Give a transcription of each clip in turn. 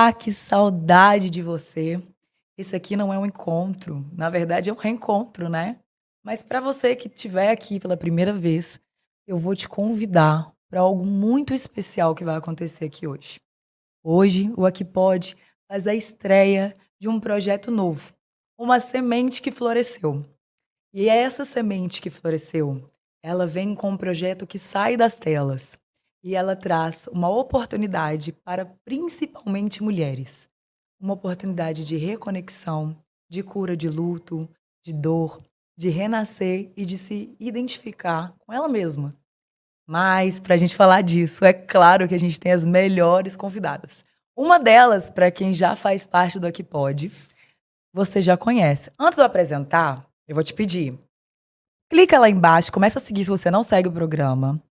Olá, que saudade de você. Esse aqui não é um encontro, na verdade é um reencontro, né? Mas para você que estiver aqui pela primeira vez, eu vou te convidar para algo muito especial que vai acontecer aqui hoje. Hoje, o Aqui Pode faz a estreia de um projeto novo, uma semente que floresceu. E é essa semente que floresceu, ela vem com um projeto que sai das telas e ela traz uma oportunidade para principalmente mulheres. Uma oportunidade de reconexão, de cura de luto, de dor, de renascer e de se identificar com ela mesma. Mas, para a gente falar disso, é claro que a gente tem as melhores convidadas. Uma delas, para quem já faz parte do Aqui Pode, você já conhece. Antes de eu apresentar, eu vou te pedir. Clica lá embaixo, começa a seguir se você não segue o programa.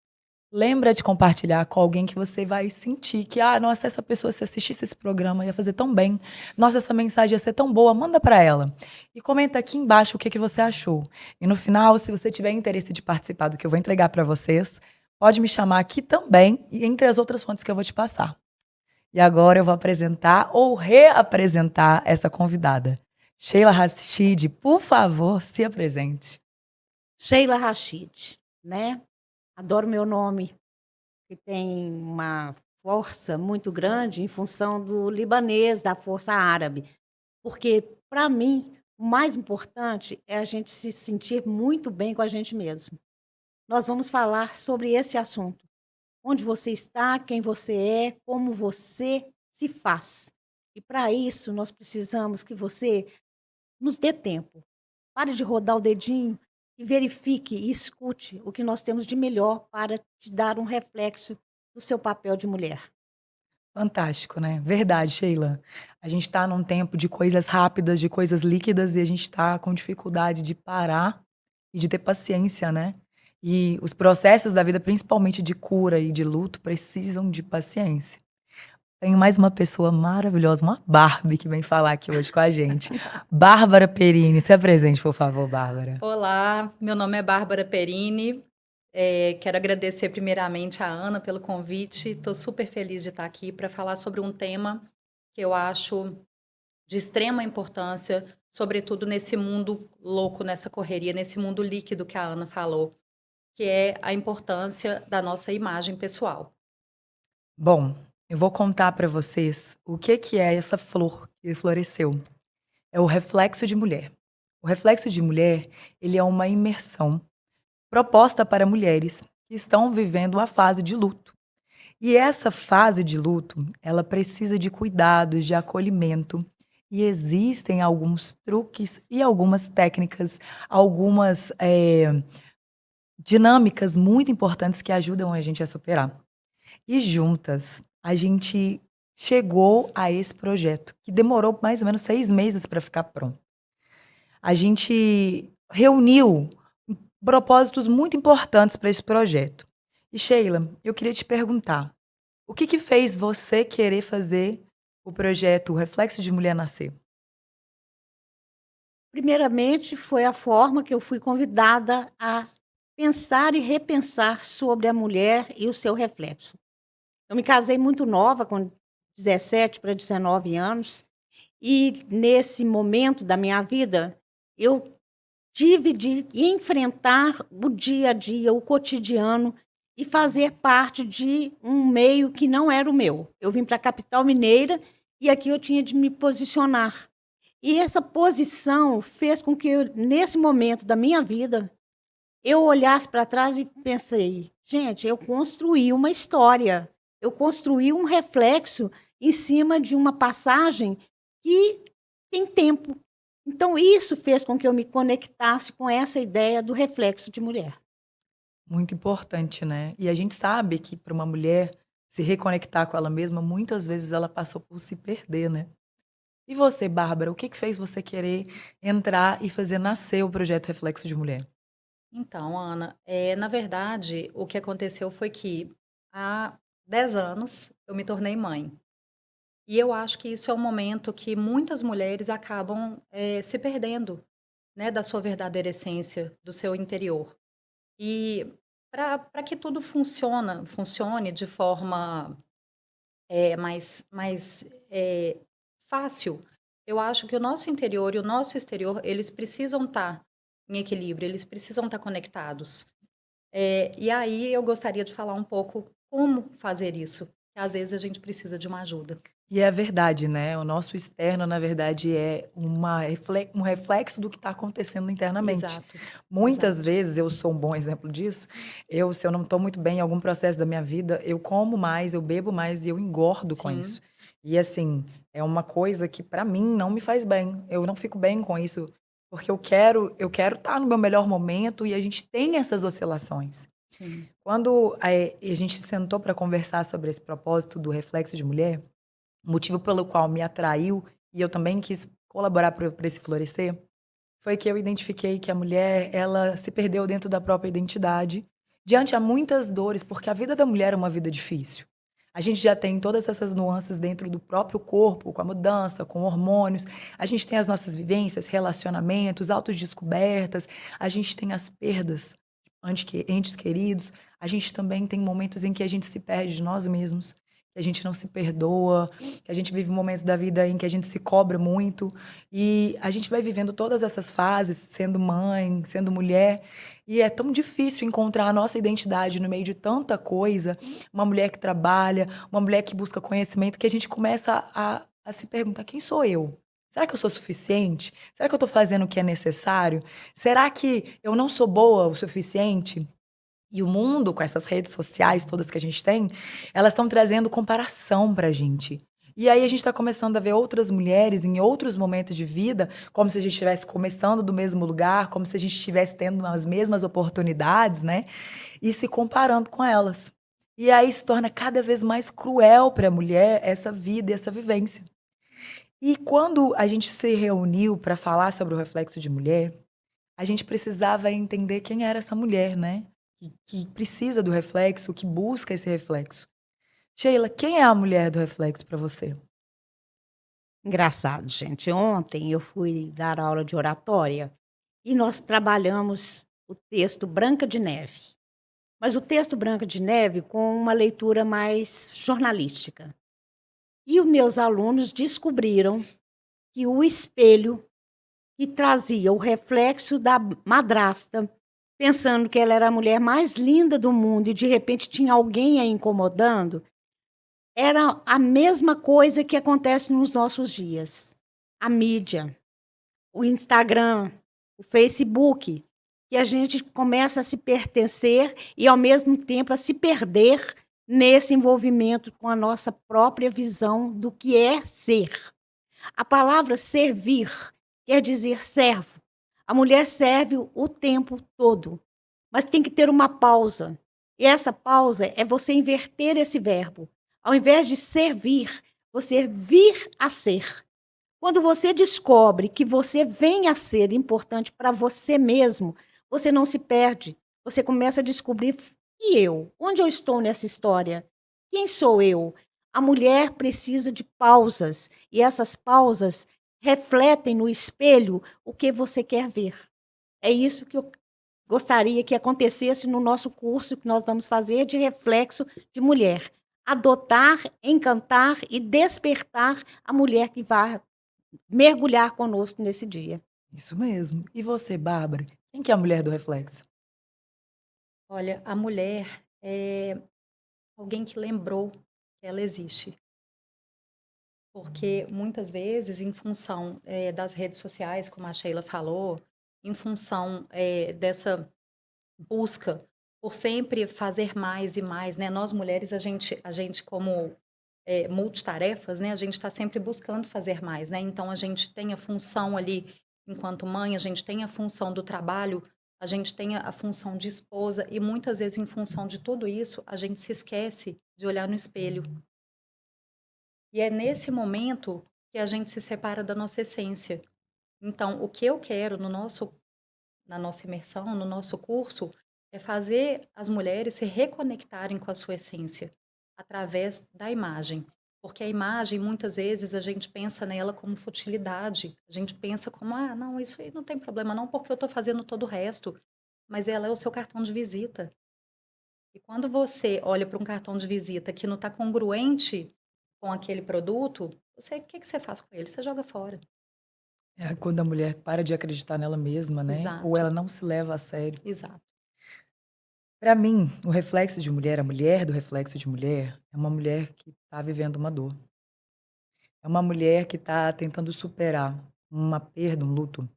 Lembra de compartilhar com alguém que você vai sentir que, nossa, essa pessoa, se assistisse esse programa, ia fazer tão bem. Nossa, essa mensagem ia ser tão boa. Manda para ela. E comenta aqui embaixo o que, que você achou. E no final, se você tiver interesse de participar do que eu vou entregar para vocês, pode me chamar aqui também, e entre as outras fontes que eu vou te passar. E agora eu vou apresentar ou reapresentar essa convidada. Sheila Rashid, por favor, se apresente. Sheila Rashid, né? Adoro meu nome, que tem uma força muito grande em função do libanês, da força árabe. Porque, para mim, o mais importante é a gente se sentir muito bem com a gente mesmo. Nós vamos falar sobre esse assunto. Onde você está, quem você é, como você se faz. E para isso, nós precisamos que você nos dê tempo. Pare de rodar o dedinho e verifique e escute o que nós temos de melhor para te dar um reflexo do seu papel de mulher. Fantástico, né? Verdade, Sheila. A gente está num tempo de coisas rápidas, de coisas líquidas, e a gente está com dificuldade de parar e de ter paciência, né? E os processos da vida, principalmente de cura e de luto, precisam de paciência. Tenho mais uma pessoa maravilhosa, uma Barbie, que vem falar aqui hoje com a gente. Bárbara Perini, se apresente, por favor, Bárbara. Olá, meu nome é Bárbara Perini. Quero agradecer primeiramente a Ana pelo convite. Estou super feliz de estar aqui para falar sobre um tema que eu acho de extrema importância, sobretudo nesse mundo louco, nessa correria, nesse mundo líquido que a Ana falou, que é a importância da nossa imagem pessoal. Bom, eu vou contar para vocês o que que é essa flor que floresceu. É o reflexo de mulher. O reflexo de mulher, ele é uma imersão proposta para mulheres que estão vivendo a fase de luto. E essa fase de luto, ela precisa de cuidados, de acolhimento. E existem alguns truques e algumas técnicas, algumas dinâmicas muito importantes que ajudam a gente a superar. E juntas, a gente chegou a esse projeto, que demorou mais ou menos 6 meses para ficar pronto. A gente reuniu propósitos muito importantes para esse projeto. E Sheila, eu queria te perguntar, o que que fez você querer fazer o projeto Reflexo de Mulher Nascer? Primeiramente, foi a forma que eu fui convidada a pensar e repensar sobre a mulher e o seu reflexo. Eu me casei muito nova, com 17 para 19 anos, e nesse momento da minha vida, eu tive de enfrentar o dia a dia, o cotidiano e fazer parte de um meio que não era o meu. Eu vim para a capital mineira e aqui eu tinha de me posicionar. E essa posição fez com que eu, nesse momento da minha vida, eu olhasse para trás e pensei, gente, eu construí uma história, eu construí um reflexo em cima de uma passagem que tem tempo. Então, isso fez com que eu me conectasse com essa ideia do reflexo de mulher. Muito importante, né? E a gente sabe que para uma mulher se reconectar com ela mesma, muitas vezes ela passou por se perder, né? E você, Bárbara, o que que fez você querer entrar e fazer nascer o projeto Reflexo de Mulher? Então, Ana, na verdade, o que aconteceu foi que há 10 anos eu me tornei mãe. E eu acho que isso é um momento que muitas mulheres acabam, se perdendo, né, da sua verdadeira essência, do seu interior. E para que tudo funcione de forma mais fácil. Eu acho que o nosso interior e o nosso exterior, eles precisam estar em equilíbrio, eles precisam estar conectados. E aí eu gostaria de falar um pouco como fazer isso, que às vezes a gente precisa de uma ajuda. E é verdade, né? O nosso externo, na verdade, é um reflexo do que está acontecendo internamente. Exato, Muitas exato. vezes, eu sou um bom exemplo disso, se eu não estou muito bem em algum processo da minha vida, eu como mais, eu bebo mais e eu engordo com Sim, isso. E assim, é uma coisa que para mim não me faz bem. Eu não fico bem com isso, porque eu quero estar no meu melhor momento e a gente tem essas oscilações. sim. Quando a gente sentou para conversar sobre esse propósito do reflexo de mulher, o motivo pelo qual me atraiu e eu também quis colaborar para esse florescer, foi que eu identifiquei que a mulher, ela se perdeu dentro da própria identidade, diante a muitas dores, porque a vida da mulher é uma vida difícil. A gente já tem todas essas nuances dentro do próprio corpo, com a mudança, com hormônios. A gente tem as nossas vivências, relacionamentos, autodescobertas. A gente tem as perdas de entes queridos. A gente também tem momentos em que a gente se perde de nós mesmos, que a gente não se perdoa, que a gente vive momentos da vida em que a gente se cobra muito. E a gente vai vivendo todas essas fases, sendo mãe, sendo mulher, e é tão difícil encontrar a nossa identidade no meio de tanta coisa. Uma mulher que trabalha, uma mulher que busca conhecimento, que a gente começa a se perguntar: quem sou eu? Será que eu sou suficiente? Será que eu estou fazendo o que é necessário? Será que eu não sou boa o suficiente? E o mundo, com essas redes sociais todas que a gente tem, elas estão trazendo comparação pra gente. E aí a gente está começando a ver outras mulheres em outros momentos de vida, como se a gente estivesse começando do mesmo lugar, como se a gente estivesse tendo as mesmas oportunidades, né? E se comparando com elas. E aí se torna cada vez mais cruel para a mulher essa vida e essa vivência. E quando a gente se reuniu para falar sobre o reflexo de mulher, a gente precisava entender quem era essa mulher, né? Que precisa do reflexo, que busca esse reflexo. Sheila, quem é a mulher do reflexo para você? Engraçado, gente. Ontem eu fui dar aula de oratória e nós trabalhamos o texto Branca de Neve. Mas o texto Branca de Neve com uma leitura mais jornalística. E os meus alunos descobriram que o espelho que trazia o reflexo da madrasta, pensando que ela era a mulher mais linda do mundo e de repente tinha alguém a incomodando, era a mesma coisa que acontece nos nossos dias. A mídia, o Instagram, o Facebook, que a gente começa a se pertencer e, ao mesmo tempo, a se perder nesse envolvimento com a nossa própria visão do que é ser. A palavra servir quer dizer servo. A mulher serve o tempo todo, mas tem que ter uma pausa. E essa pausa é você inverter esse verbo. Ao invés de servir, você vir a ser. Quando você descobre que você vem a ser importante para você mesmo, você não se perde. Você começa a descobrir: e eu? Onde eu estou nessa história? Quem sou eu? A mulher precisa de pausas, e essas pausas refletem no espelho o que você quer ver. É isso que eu gostaria que acontecesse no nosso curso que nós vamos fazer de reflexo de mulher. Adotar, encantar e despertar a mulher que vai mergulhar conosco nesse dia. Isso mesmo. E você, Bárbara? Quem que é a mulher do reflexo? Olha, a mulher é alguém que lembrou que ela existe. Porque muitas vezes, em função das redes sociais, como a Sheila falou, em função dessa busca por sempre fazer mais e mais, né? Nós mulheres, a gente como multitarefas, né? A gente está sempre buscando fazer mais, né? Então a gente tem a função ali enquanto mãe, a gente tem a função do trabalho, a gente tem a função de esposa e muitas vezes em função de tudo isso a gente se esquece de olhar no espelho. E é nesse momento que a gente se separa da nossa essência. Então, o que eu quero na nossa imersão, no nosso curso, é fazer as mulheres se reconectarem com a sua essência através da imagem. Porque a imagem, muitas vezes, a gente pensa nela como futilidade. A gente pensa como, ah, não, isso aí não tem problema não, porque eu estou fazendo todo o resto. Mas ela é o seu cartão de visita. E quando você olha para um cartão de visita que não está congruente com aquele produto, o que que você faz com ele? Você joga fora. É quando a mulher para de acreditar nela mesma, né? Ou Exato, ela não se leva a sério. exato. Para mim, o reflexo de mulher, a mulher do reflexo de mulher, é uma mulher que está vivendo uma dor. É uma mulher que está tentando superar uma perda, um luto.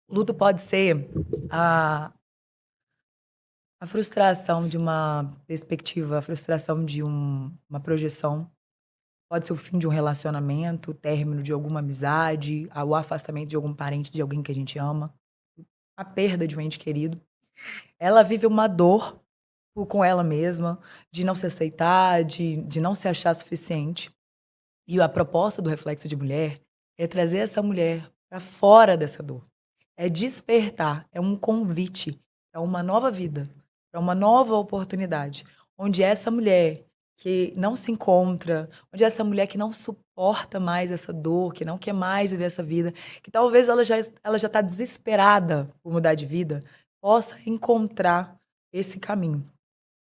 O luto pode ser a, a frustração de uma perspectiva, a frustração de uma projeção. Pode ser o fim de um relacionamento, o término de alguma amizade, o afastamento de algum parente, de alguém que a gente ama, a perda de um ente querido. Ela vive uma dor com ela mesma, de não se aceitar, de não se achar suficiente. E a proposta do Reflexo de Mulher é trazer essa mulher para fora dessa dor. É despertar, é um convite para uma nova vida, para uma nova oportunidade, onde essa mulher que não se encontra, onde essa mulher que não suporta mais essa dor, que não quer mais viver essa vida, que talvez ela já está desesperada por mudar de vida, possa encontrar esse caminho.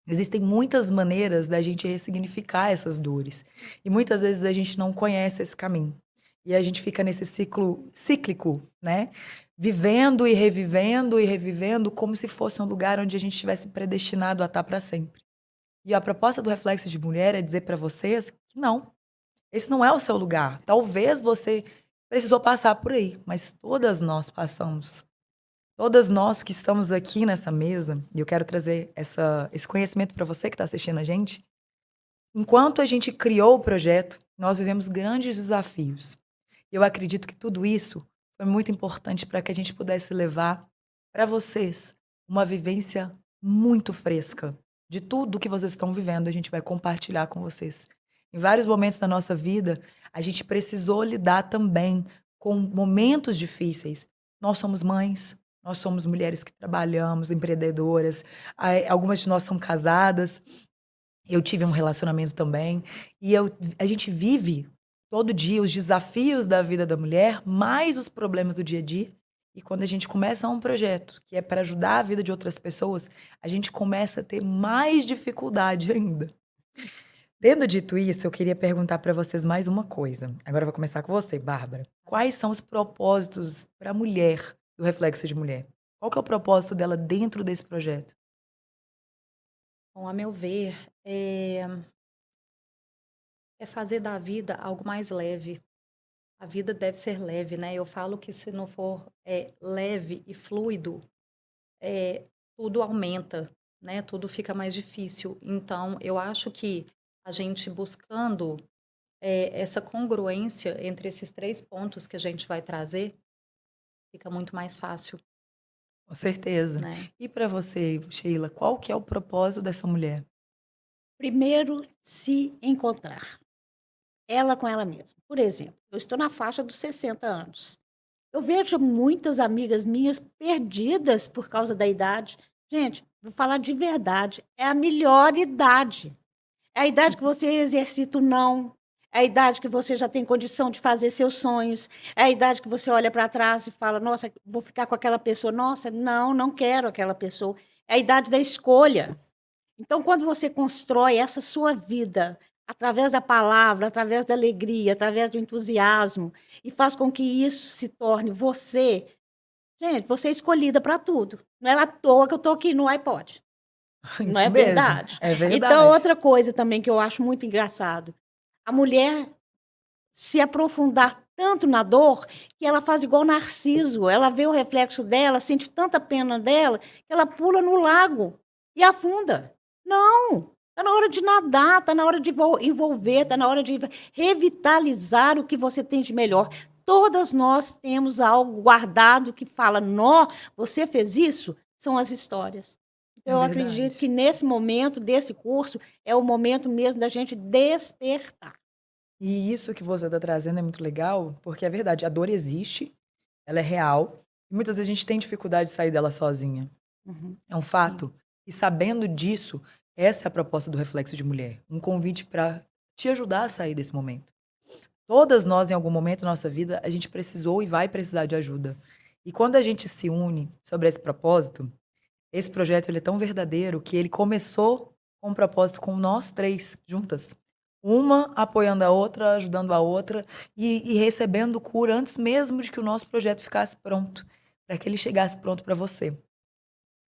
Existem muitas maneiras da gente ressignificar essas dores. E muitas vezes a gente não conhece esse caminho. E a gente fica nesse ciclo cíclico, né? Vivendo e revivendo como se fosse um lugar onde a gente estivesse predestinado a estar para sempre. E a proposta do Reflexo de Mulher é dizer para vocês que não. Esse não é o seu lugar. Talvez você precisou passar por aí, mas todas nós passamos. Todas nós que estamos aqui nessa mesa, e eu quero trazer esse conhecimento para você que está assistindo a gente. Enquanto a gente criou o projeto, nós vivemos grandes desafios. E eu acredito que tudo isso foi muito importante para que a gente pudesse levar para vocês uma vivência muito fresca de tudo que vocês estão vivendo. A gente vai compartilhar com vocês. Em vários momentos da nossa vida, a gente precisou lidar também com momentos difíceis. Nós somos mães, nós somos mulheres que trabalhamos, empreendedoras, algumas de nós são casadas. Eu tive um relacionamento também. A gente vive todo dia os desafios da vida da mulher, mais os problemas do dia a dia. E quando a gente começa um projeto que é para ajudar a vida de outras pessoas, a gente começa a ter mais dificuldade ainda. Tendo dito isso, eu queria perguntar para vocês mais uma coisa. Agora eu vou começar com você, Bárbara. Quais são os propósitos para a mulher do Reflexo de Mulher? Qual que é o propósito dela dentro desse projeto? Bom, a meu ver, é fazer da vida algo mais leve. A vida deve ser leve, né? Eu falo que se não for leve e fluido, tudo aumenta, né? Tudo fica mais difícil. Então, eu acho que a gente buscando essa congruência entre esses 3 pontos que a gente vai trazer, fica muito mais fácil, Com certeza. né? E para você, Sheila, qual que é o propósito dessa mulher? Primeiro, se encontrar. Ela com ela mesma. Por exemplo, eu estou na faixa dos 60 anos. Eu vejo muitas amigas minhas perdidas por causa da idade. Gente, vou falar de verdade, é a melhor idade. É a idade que você exercita o não. É a idade que você já tem condição de fazer seus sonhos. É a idade que você olha para trás e fala: nossa, vou ficar com aquela pessoa. Nossa, não, não quero aquela pessoa. É a idade da escolha. Então, quando você constrói essa sua vida através da palavra, através da alegria, através do entusiasmo, e faz com que isso se torne você, gente, você é escolhida para tudo. Não é à toa que eu estou aqui no iPod. Não Isso é mesmo, verdade? é Então, verdade. outra coisa também que eu acho muito engraçado, a mulher se aprofundar tanto na dor que ela faz igual Narciso. Ela vê o reflexo dela, sente tanta pena dela, que ela pula no lago e afunda. Não! Está na hora de nadar, está na hora de envolver, está na hora de revitalizar o que você tem de melhor. Todas nós temos algo guardado que fala: nó, você fez isso? São as histórias. É Então, eu acredito verdade. que nesse momento desse curso é o momento mesmo da gente despertar. E isso que você está trazendo é muito legal, porque é verdade, a dor existe, ela é real, e muitas vezes a gente tem dificuldade de sair dela sozinha. Uhum. É um Sim. fato. E sabendo disso, essa é a proposta do Reflexo de Mulher, um convite para te ajudar a sair desse momento. Todas nós, em algum momento da nossa vida, a gente precisou e vai precisar de ajuda. E quando a gente se une sobre esse propósito, esse projeto ele é tão verdadeiro que ele começou com um propósito com nós três juntas. uma apoiando a outra, ajudando a outra e recebendo cura antes mesmo de que o nosso projeto ficasse pronto, para que ele chegasse pronto para você.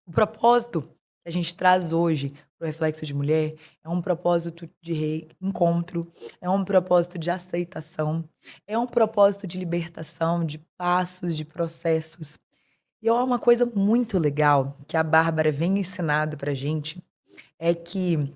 O propósito que a gente traz hoje para o Reflexo de Mulher é um propósito de reencontro, é um propósito de aceitação, é um propósito de libertação, de passos, de processos. E é uma coisa muito legal que a Bárbara vem ensinando pra gente, é que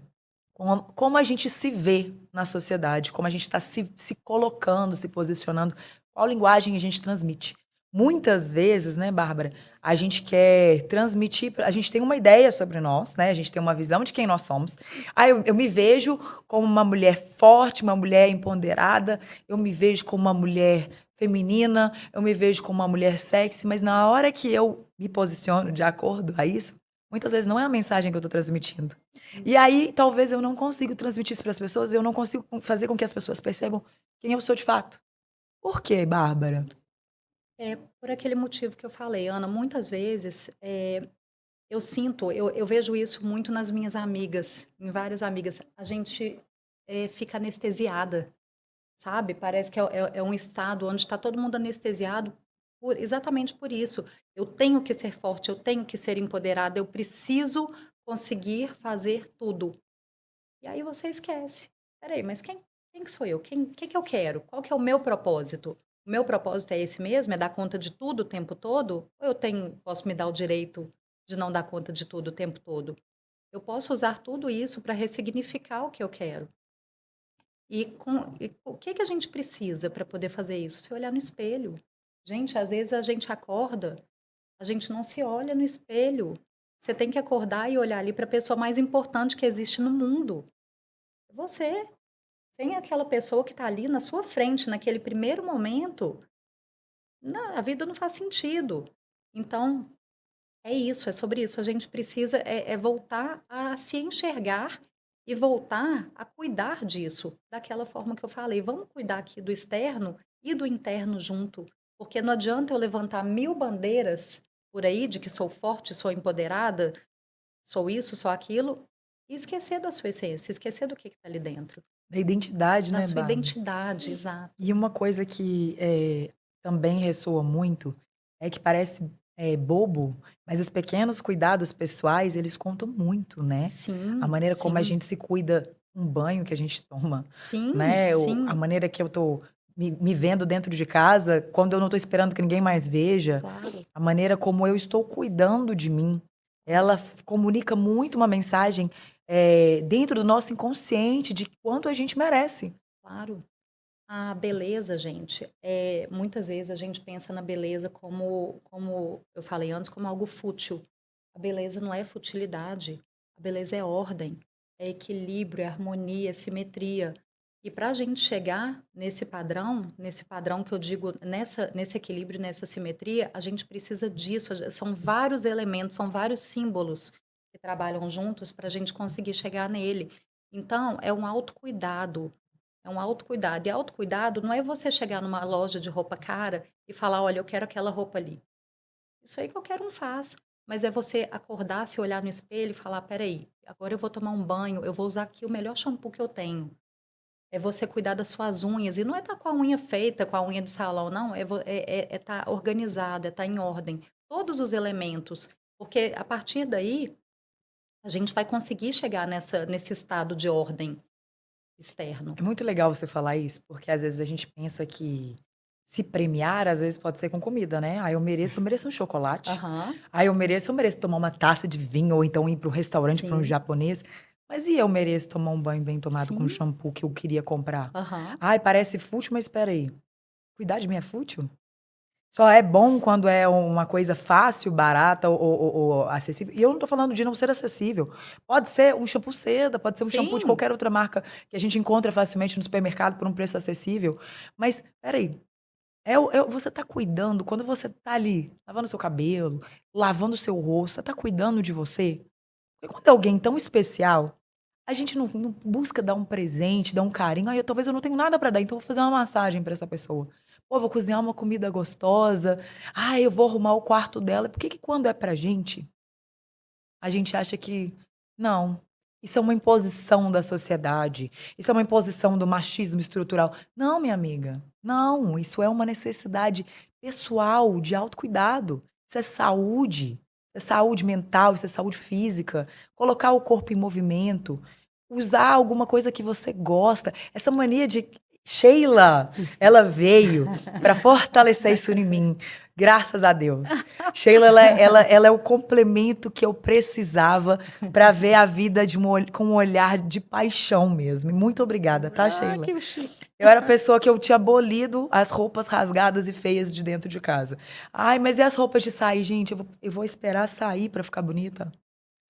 como a gente se vê na sociedade, como a gente está se colocando, se posicionando, qual linguagem a gente transmite. Muitas vezes, né, Bárbara, a gente quer transmitir, a gente tem uma ideia sobre nós, né? A gente tem uma visão de quem nós somos. Ah, eu me vejo como uma mulher forte, uma mulher empoderada, eu me vejo como uma mulher feminina, eu me vejo como uma mulher sexy, mas na hora que eu me posiciono de acordo a isso, muitas vezes não é a mensagem que eu estou transmitindo. E aí, talvez eu não consiga transmitir isso para as pessoas, eu não consigo fazer com que as pessoas percebam quem eu sou de fato. Por quê, Bárbara? É por aquele motivo que eu falei, Ana, muitas vezes, eu sinto, eu vejo isso muito nas minhas amigas, em várias amigas, a gente, fica anestesiada, sabe, parece que é um estado onde está todo mundo anestesiado exatamente por isso. Eu tenho que ser forte, eu tenho que ser empoderada, eu preciso conseguir fazer tudo. E aí você esquece. Espera aí, mas quem que sou eu? Que eu quero? Qual que é o meu propósito? O meu propósito é esse mesmo? É dar conta de tudo o tempo todo? Ou posso me dar o direito de não dar conta de tudo o tempo todo? Eu posso usar tudo isso para ressignificar o que eu quero. E o que que a gente precisa para poder fazer isso? Se olhar no espelho. Gente, às vezes a gente acorda, a gente não se olha no espelho. Você tem que acordar e olhar ali para a pessoa mais importante que existe no mundo. É você. Sem aquela pessoa que está ali na sua frente, naquele primeiro momento, a vida não faz sentido. Então, é isso, é sobre isso. A gente precisa voltar a se enxergar e voltar a cuidar disso, daquela forma que eu falei. Vamos cuidar aqui do externo e do interno junto. Porque não adianta eu levantar 1000 bandeiras por aí de que sou forte, sou empoderada, sou isso, sou aquilo, e esquecer da sua essência, esquecer do que está ali dentro. Da identidade, Da né, sua Bárbara? identidade, exato. E uma coisa que também ressoa muito é que parece bobo, mas os pequenos cuidados pessoais, eles contam muito, né? A Sim, maneira como a sim. gente se cuida, um banho que a gente toma, Sim, né? A sim, maneira que eu tô me vendo dentro de casa, quando eu não tô esperando que ninguém mais veja, claro, a maneira como eu estou cuidando de mim, ela comunica muito uma mensagem dentro do nosso inconsciente de quanto a gente merece. claro. A beleza, gente, muitas vezes a gente pensa na beleza como eu falei antes, como algo fútil. A beleza não é futilidade. A beleza é ordem, é equilíbrio, é harmonia, é simetria. E para a gente chegar nesse padrão que eu digo, nesse equilíbrio, nessa simetria, a gente precisa disso. São vários elementos, são vários símbolos que trabalham juntos para a gente conseguir chegar nele. Então, é um autocuidado. É um autocuidado. E autocuidado não é você chegar numa loja de roupa cara e falar: olha, eu quero aquela roupa ali. Isso aí qualquer um faz. Mas é você acordar, se olhar no espelho e falar: peraí, agora eu vou tomar um banho, eu vou usar aqui o melhor shampoo que eu tenho. É você cuidar das suas unhas. E não é estar com a unha feita, com a unha de salão, não. É estar organizado, é estar em ordem. Todos os elementos. Porque a partir daí, a gente vai conseguir chegar nesse estado de ordem externo. É muito legal você falar isso, porque às vezes a gente pensa que se premiar, às vezes pode ser com comida, né? Ah, eu mereço um chocolate. Aham, Ah, eu mereço tomar uma taça de vinho, ou então ir para um restaurante, para um sim. japonês. Mas e eu mereço tomar um banho bem tomado com o Sim, shampoo que eu queria comprar? aham. Ai, parece fútil, mas espera aí. Cuidar de mim é fútil? Só é bom quando é uma coisa fácil, barata ou acessível. E eu não tô falando de não ser acessível. Pode ser um shampoo seda, pode ser um shampoo de Sim, qualquer outra marca que a gente encontra facilmente no supermercado por um preço acessível. Mas, espera aí, você tá cuidando, quando você tá ali lavando seu cabelo, lavando seu rosto, você tá cuidando de você? Porque quando é alguém tão especial, a gente não busca dar um presente, dar um carinho. "Ai, talvez eu não tenho nada pra dar, então eu vou fazer uma massagem pra essa pessoa. Pô, vou cozinhar uma comida gostosa. Ai, eu vou arrumar o quarto dela". Por que que quando é pra gente, a gente acha que não. Isso é uma imposição da sociedade. Isso é uma imposição do machismo estrutural. Não, minha amiga. Não, isso é uma necessidade pessoal de autocuidado. Isso é saúde. Isso é saúde mental, isso é saúde física. Colocar o corpo em movimento. Usar alguma coisa que você gosta. Essa mania de Sheila, ela veio para fortalecer isso em mim. Graças a Deus. Sheila, ela é o complemento que eu precisava para ver a vida com um olhar de paixão mesmo. E muito obrigada, tá, Sheila? Que chique. Eu era a pessoa que eu tinha abolido as roupas rasgadas e feias de dentro de casa. Ai, mas e as roupas de sair, gente? Eu vou esperar sair para ficar bonita?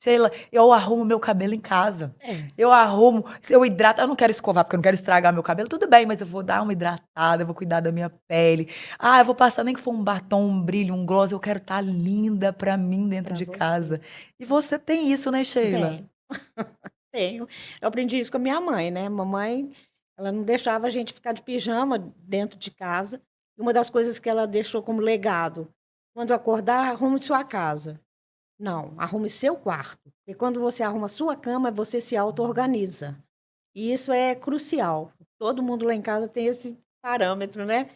Sheila, eu arrumo meu cabelo em casa. Eu arrumo, eu hidrato. Eu não quero escovar porque eu não quero estragar meu cabelo. Tudo bem, mas eu vou dar uma hidratada, eu vou cuidar da minha pele. Ah, eu vou passar nem que for um batom, um brilho, um gloss. Eu quero estar linda pra mim dentro Pra de você. casa. E você tem isso, né, Sheila? Tenho. Tenho. Eu aprendi isso com a minha mãe, né? Mamãe, ela não deixava a gente ficar de pijama dentro de casa. E uma das coisas que ela deixou como legado, quando acordar, arrume sua casa. Não, arrume seu quarto. E quando você arruma sua cama, você se auto-organiza. E isso é crucial. Todo mundo lá em casa tem esse parâmetro, né?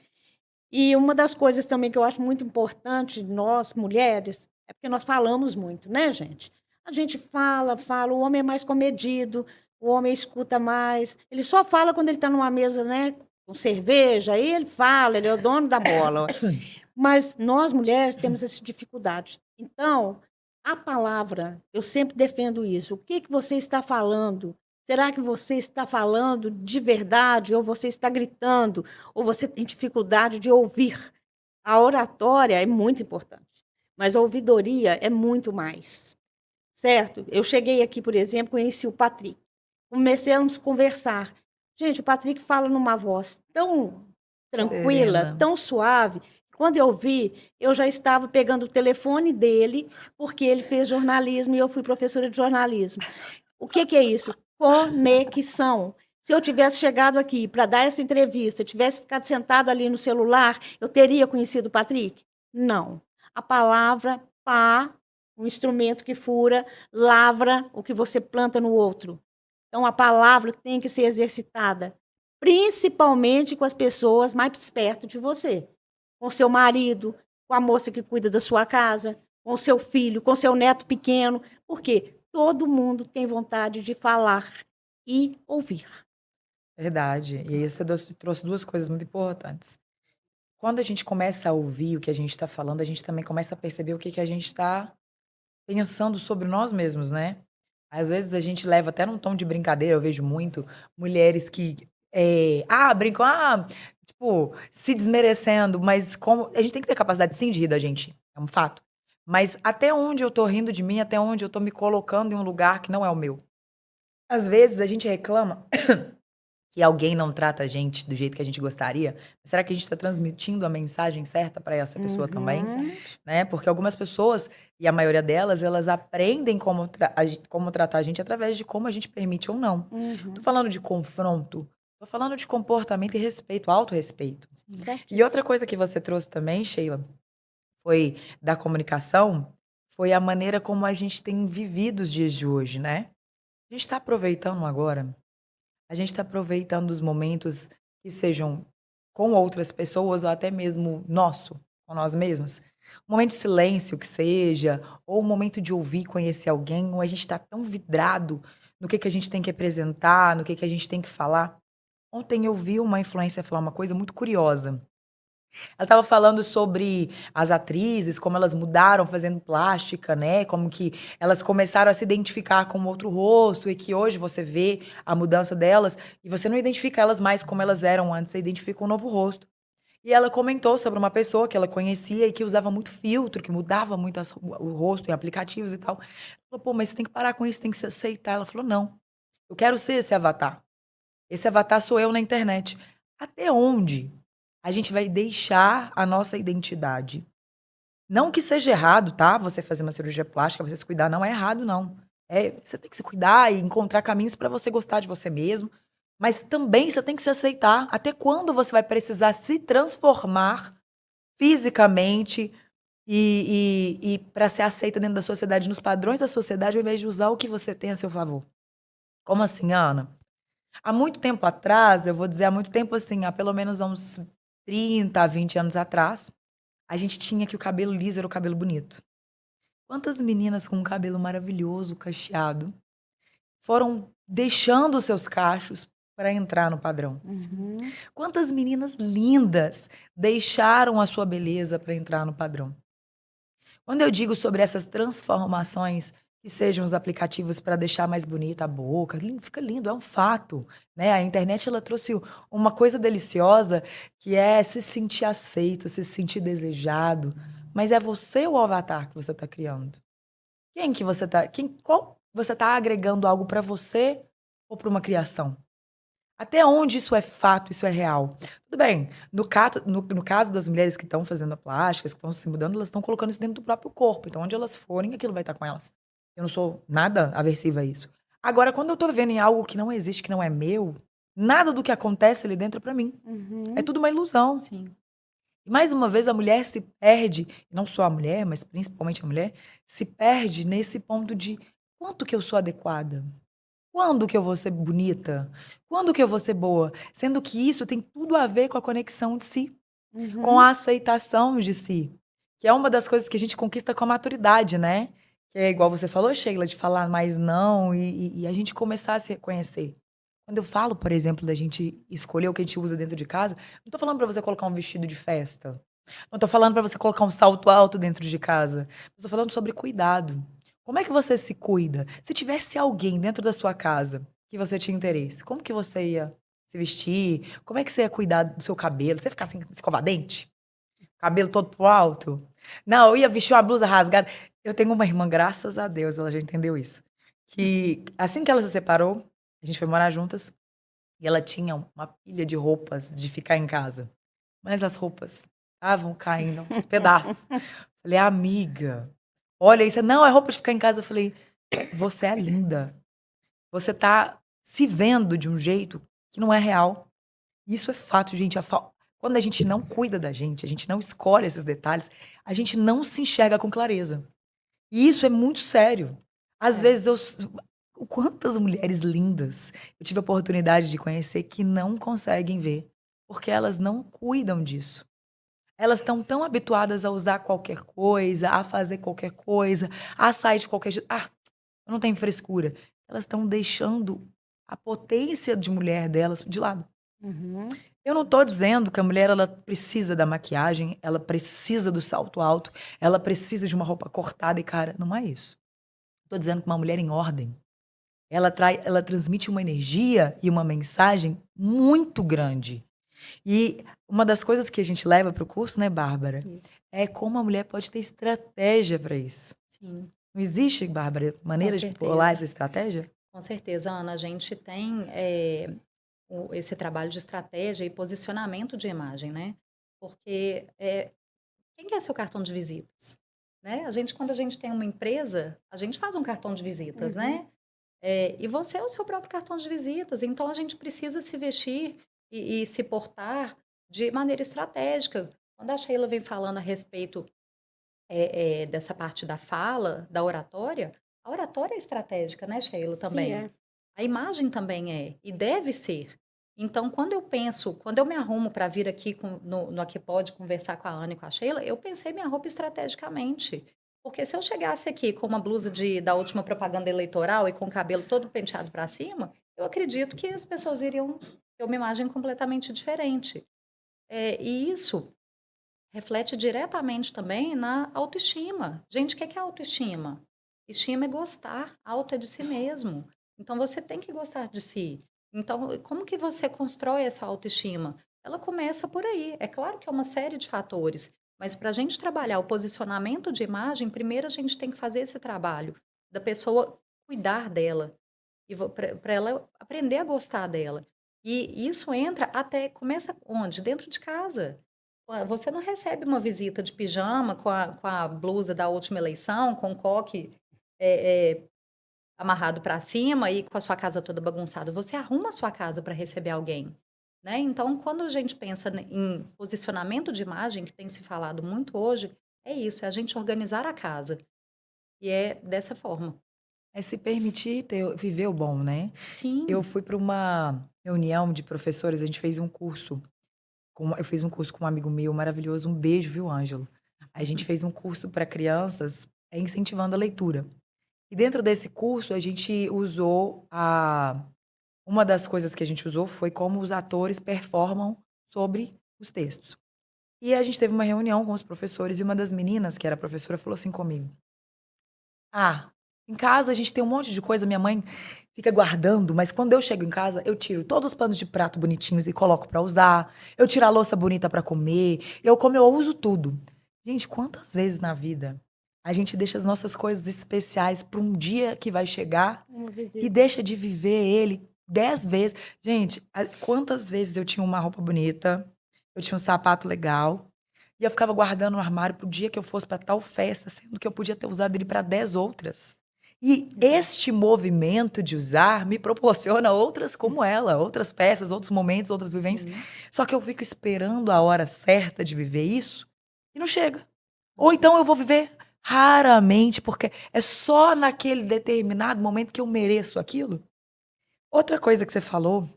E uma das coisas também que eu acho muito importante, nós mulheres, é porque nós falamos muito, né, gente? A gente fala, fala, o homem é mais comedido, o homem escuta mais. Ele só fala quando ele está numa mesa, né, com cerveja, aí ele fala, ele é o dono da bola. Mas nós mulheres temos essa dificuldade. Então, a palavra, eu sempre defendo isso. O que você está falando? Será que você está falando de verdade ou você está gritando? Ou você tem dificuldade de ouvir? A oratória é muito importante, mas a ouvidoria é muito mais, certo? Eu cheguei aqui, por exemplo, conheci o Patrick. Começamos a conversar. Gente, o Patrick fala numa voz tão tranquila, Serena. tão suave. Quando eu vi, eu já estava pegando o telefone dele, porque ele fez jornalismo e eu fui professora de jornalismo. O que é isso? Conexão. Se eu tivesse chegado aqui para dar essa entrevista, tivesse ficado sentado ali no celular, eu teria conhecido o Patrick? Não. A palavra pá, um instrumento que fura, lavra o que você planta no outro. Então, a palavra tem que ser exercitada, principalmente com as pessoas mais perto de você. Com seu marido, com a moça que cuida da sua casa, com seu filho, com seu neto pequeno. Por quê? Todo mundo tem vontade de falar e ouvir. Verdade. E aí você trouxe duas coisas muito importantes. Quando a gente começa a ouvir o que a gente está falando, a gente também começa a perceber o que que a gente está pensando sobre nós mesmos, né? Às vezes a gente leva até num tom de brincadeira, eu vejo muito mulheres que brincam, tipo, se desmerecendo, mas como a gente tem que ter capacidade sim de rir da gente, é um fato. Mas até onde eu tô rindo de mim, até onde eu tô me colocando em um lugar que não é o meu. Às vezes a gente reclama que alguém não trata a gente do jeito que a gente gostaria, mas será que a gente está transmitindo a mensagem certa para essa pessoa também? Né? Porque algumas pessoas, e a maioria delas, elas aprendem como tratar a gente através de como a gente permite ou não. Tô falando de confronto, tô falando de comportamento e respeito, autorrespeito. E outra coisa que você trouxe também, Sheila, foi da comunicação, foi a maneira como a gente tem vivido os dias de hoje, né? A gente está aproveitando agora. A gente está aproveitando os momentos que sejam com outras pessoas ou até mesmo nosso, com nós mesmas. Um momento de silêncio que seja, ou um momento de ouvir, conhecer alguém, ou a gente está tão vidrado no que a gente tem que apresentar, no que a gente tem que falar. Ontem eu vi uma influencer falar uma coisa muito curiosa. Ela estava falando sobre as atrizes, como elas mudaram fazendo plástica, né? Como que elas começaram a se identificar com outro rosto e que hoje você vê a mudança delas e você não identifica elas mais como elas eram antes, você identifica um novo rosto. E ela comentou sobre uma pessoa que ela conhecia e que usava muito filtro, que mudava muito o rosto em aplicativos e tal. Ela falou, pô, mas você tem que parar com isso, tem que se aceitar. Ela falou, não, eu quero ser esse avatar. Esse avatar sou eu na internet. Até onde a gente vai deixar a nossa identidade? Não que seja errado, tá? Você fazer uma cirurgia plástica, você se cuidar, não é errado, não. Você tem que se cuidar e encontrar caminhos para você gostar de você mesmo. Mas também você tem que se aceitar. Até quando você vai precisar se transformar fisicamente e para ser aceita dentro da sociedade, nos padrões da sociedade, ao invés de usar o que você tem a seu favor? Como assim, Ana? Há muito tempo atrás, eu vou dizer há muito tempo assim, há pelo menos uns 30, 20 anos atrás, a gente tinha que o cabelo liso era o cabelo bonito. Quantas meninas com um cabelo maravilhoso, cacheado, foram deixando os seus cachos para entrar no padrão? Uhum. Quantas meninas lindas deixaram a sua beleza para entrar no padrão? Quando eu digo sobre essas transformações, que sejam os aplicativos para deixar mais bonita a boca, fica lindo, é um fato, né? A internet ela trouxe uma coisa deliciosa que é se sentir aceito, se sentir desejado, mas é você o avatar que você está criando. Quem que você tá, qual você está agregando algo para você ou para uma criação? Até onde isso é fato, isso é real? Tudo bem, no caso das mulheres que estão fazendo plásticas, que estão se mudando, elas estão colocando isso dentro do próprio corpo. Então, onde elas forem, aquilo vai estar com elas. Eu não sou nada aversiva a isso. Agora, quando eu tô vendo em algo que não existe, que não é meu, nada do que acontece ali dentro é pra mim. É Uhum. tudo uma ilusão. Sim. E mais uma vez a mulher se perde, não só a mulher, mas principalmente a mulher, se perde nesse ponto de quanto que eu sou adequada? Quando que eu vou ser bonita? Quando que eu vou ser boa? Sendo que isso tem tudo a ver com a conexão de si, com Uhum. a aceitação de si, que é uma das coisas que a gente conquista com a maturidade, né? Que é igual você falou, Sheila, de falar mais não e a gente começar a se reconhecer. Quando eu falo, por exemplo, da gente escolher o que a gente usa dentro de casa, não tô falando pra você colocar um vestido de festa. Não tô falando pra você colocar um salto alto dentro de casa. Eu tô falando sobre cuidado. Como é que você se cuida? Se tivesse alguém dentro da sua casa que você tinha interesse, como que você ia se vestir? Como é que você ia cuidar do seu cabelo? Você ia ficar assim, escovar dente? Cabelo todo pro alto? Não, eu ia vestir uma blusa rasgada. Eu tenho uma irmã, graças a Deus, ela já entendeu isso. Que assim que ela se separou, a gente foi morar juntas, e ela tinha uma pilha de roupas de ficar em casa. Mas as roupas estavam caindo aos pedaços. Falei, amiga, olha isso. Não, é roupa de ficar em casa. Eu falei, você é linda. Você tá se vendo de um jeito que não é real. Isso é fato, gente. Quando a gente não cuida da gente, a gente não escolhe esses detalhes, a gente não se enxerga com clareza. E isso é muito sério. Às É. vezes quantas mulheres lindas eu tive a oportunidade de conhecer que não conseguem ver, porque elas não cuidam disso. Elas estão tão habituadas a usar qualquer coisa, a fazer qualquer coisa, a sair de qualquer jeito. Ah, eu não tenho frescura. Elas estão deixando a potência de mulher delas de lado. Uhum. Eu não tô dizendo que a mulher ela precisa da maquiagem, ela precisa do salto alto, ela precisa de uma roupa cortada e cara, não é isso. Tô dizendo que uma mulher em ordem, ela transmite uma energia e uma mensagem muito grande. E uma das coisas que a gente leva para o curso, né, Bárbara, Isso. é como a mulher pode ter estratégia para isso. Sim, Não existe, Bárbara, com maneira de bolar essa certeza. estratégia? Com certeza, Ana. A gente tem esse trabalho de estratégia e posicionamento de imagem, né? Porque quem quer seu cartão de visitas? Né? Quando a gente tem uma empresa, a gente faz um cartão de visitas, Uhum. né? E você é o seu próprio cartão de visitas. Então, a gente precisa se vestir e se portar de maneira estratégica. Quando a Sheila vem falando a respeito dessa parte da fala, da oratória, a oratória é estratégica, né, Sheila, Sim, também. é. A imagem também é, e deve ser. Então, quando eu me arrumo para vir aqui no Aqui Pode conversar com a Ana e com a Sheila, eu pensei minha roupa estrategicamente. Porque se eu chegasse aqui com uma blusa da última propaganda eleitoral e com o cabelo todo penteado para cima, eu acredito que as pessoas iriam ter uma imagem completamente diferente. E isso reflete diretamente também na autoestima. Gente, o que é autoestima? Estima é gostar, auto é de si mesmo. Então você tem que gostar de si. Então, como que você constrói essa autoestima? Ela começa por aí. É claro que é uma série de fatores, mas para a gente trabalhar o posicionamento de imagem, primeiro a gente tem que fazer esse trabalho da pessoa cuidar dela e para ela aprender a gostar dela. E isso começa onde? Dentro de casa. Você não recebe uma visita de pijama com a blusa da última eleição, com o coque é, é, amarrado para cima e com a sua casa toda bagunçada. Você arruma a sua casa para receber alguém, né? Então, quando a gente pensa em posicionamento de imagem, que tem se falado muito hoje, é isso, é a gente organizar a casa. E é dessa forma. É se permitir viver o bom, né? Eu Sim. fui para uma reunião de professores, a gente fez um curso. Eu fiz um curso com um amigo meu maravilhoso. Um beijo, viu, Ângelo? A gente fez um curso para crianças incentivando a leitura. E dentro desse curso, a gente usou a. Uma das coisas que a gente usou foi como os atores performam sobre os textos. E a gente teve uma reunião com os professores e uma das meninas, que era professora, falou assim comigo: Ah, em casa a gente tem um monte de coisa, minha mãe fica guardando, mas quando eu chego em casa, eu tiro todos os panos de prato bonitinhos e coloco pra usar. Eu tiro a louça bonita pra comer. Como eu uso tudo. Gente, quantas vezes na vida a gente deixa as nossas coisas especiais pra um dia que vai chegar Uma e visita. deixa de viver ele 10 vezes? Gente, quantas vezes eu tinha uma roupa bonita, eu tinha um sapato legal, e eu ficava guardando no armário pro dia que eu fosse pra tal festa, sendo que eu podia ter usado ele pra 10 outras. E este movimento de usar me proporciona outras como ela, outras peças, outros momentos, outras vivências. Sim. Só que eu fico esperando a hora certa de viver isso e não chega. Não Ou chega. então eu vou viver raramente, porque é só naquele determinado momento que eu mereço aquilo. Outra coisa que você falou,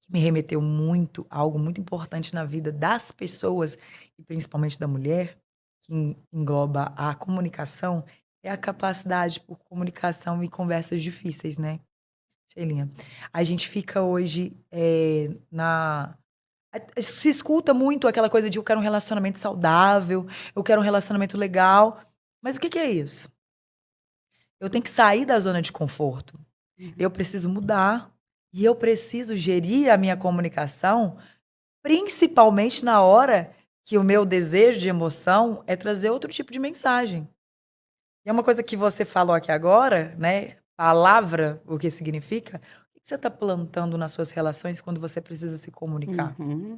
que me remeteu muito a algo muito importante na vida das pessoas, e principalmente da mulher, que engloba a comunicação, é a capacidade por comunicação e conversas difíceis, né, Sheilinha? A gente fica hoje se escuta muito aquela coisa de eu quero um relacionamento saudável, eu quero um relacionamento legal, mas o que que é isso? Eu tenho que sair da zona de conforto. Eu preciso mudar e eu preciso gerir a minha comunicação, principalmente na hora que o meu desejo de emoção é trazer outro tipo de mensagem. E é uma coisa que você falou aqui agora, né? Palavra, o que significa? O que você está plantando nas suas relações quando você precisa se comunicar? Uhum.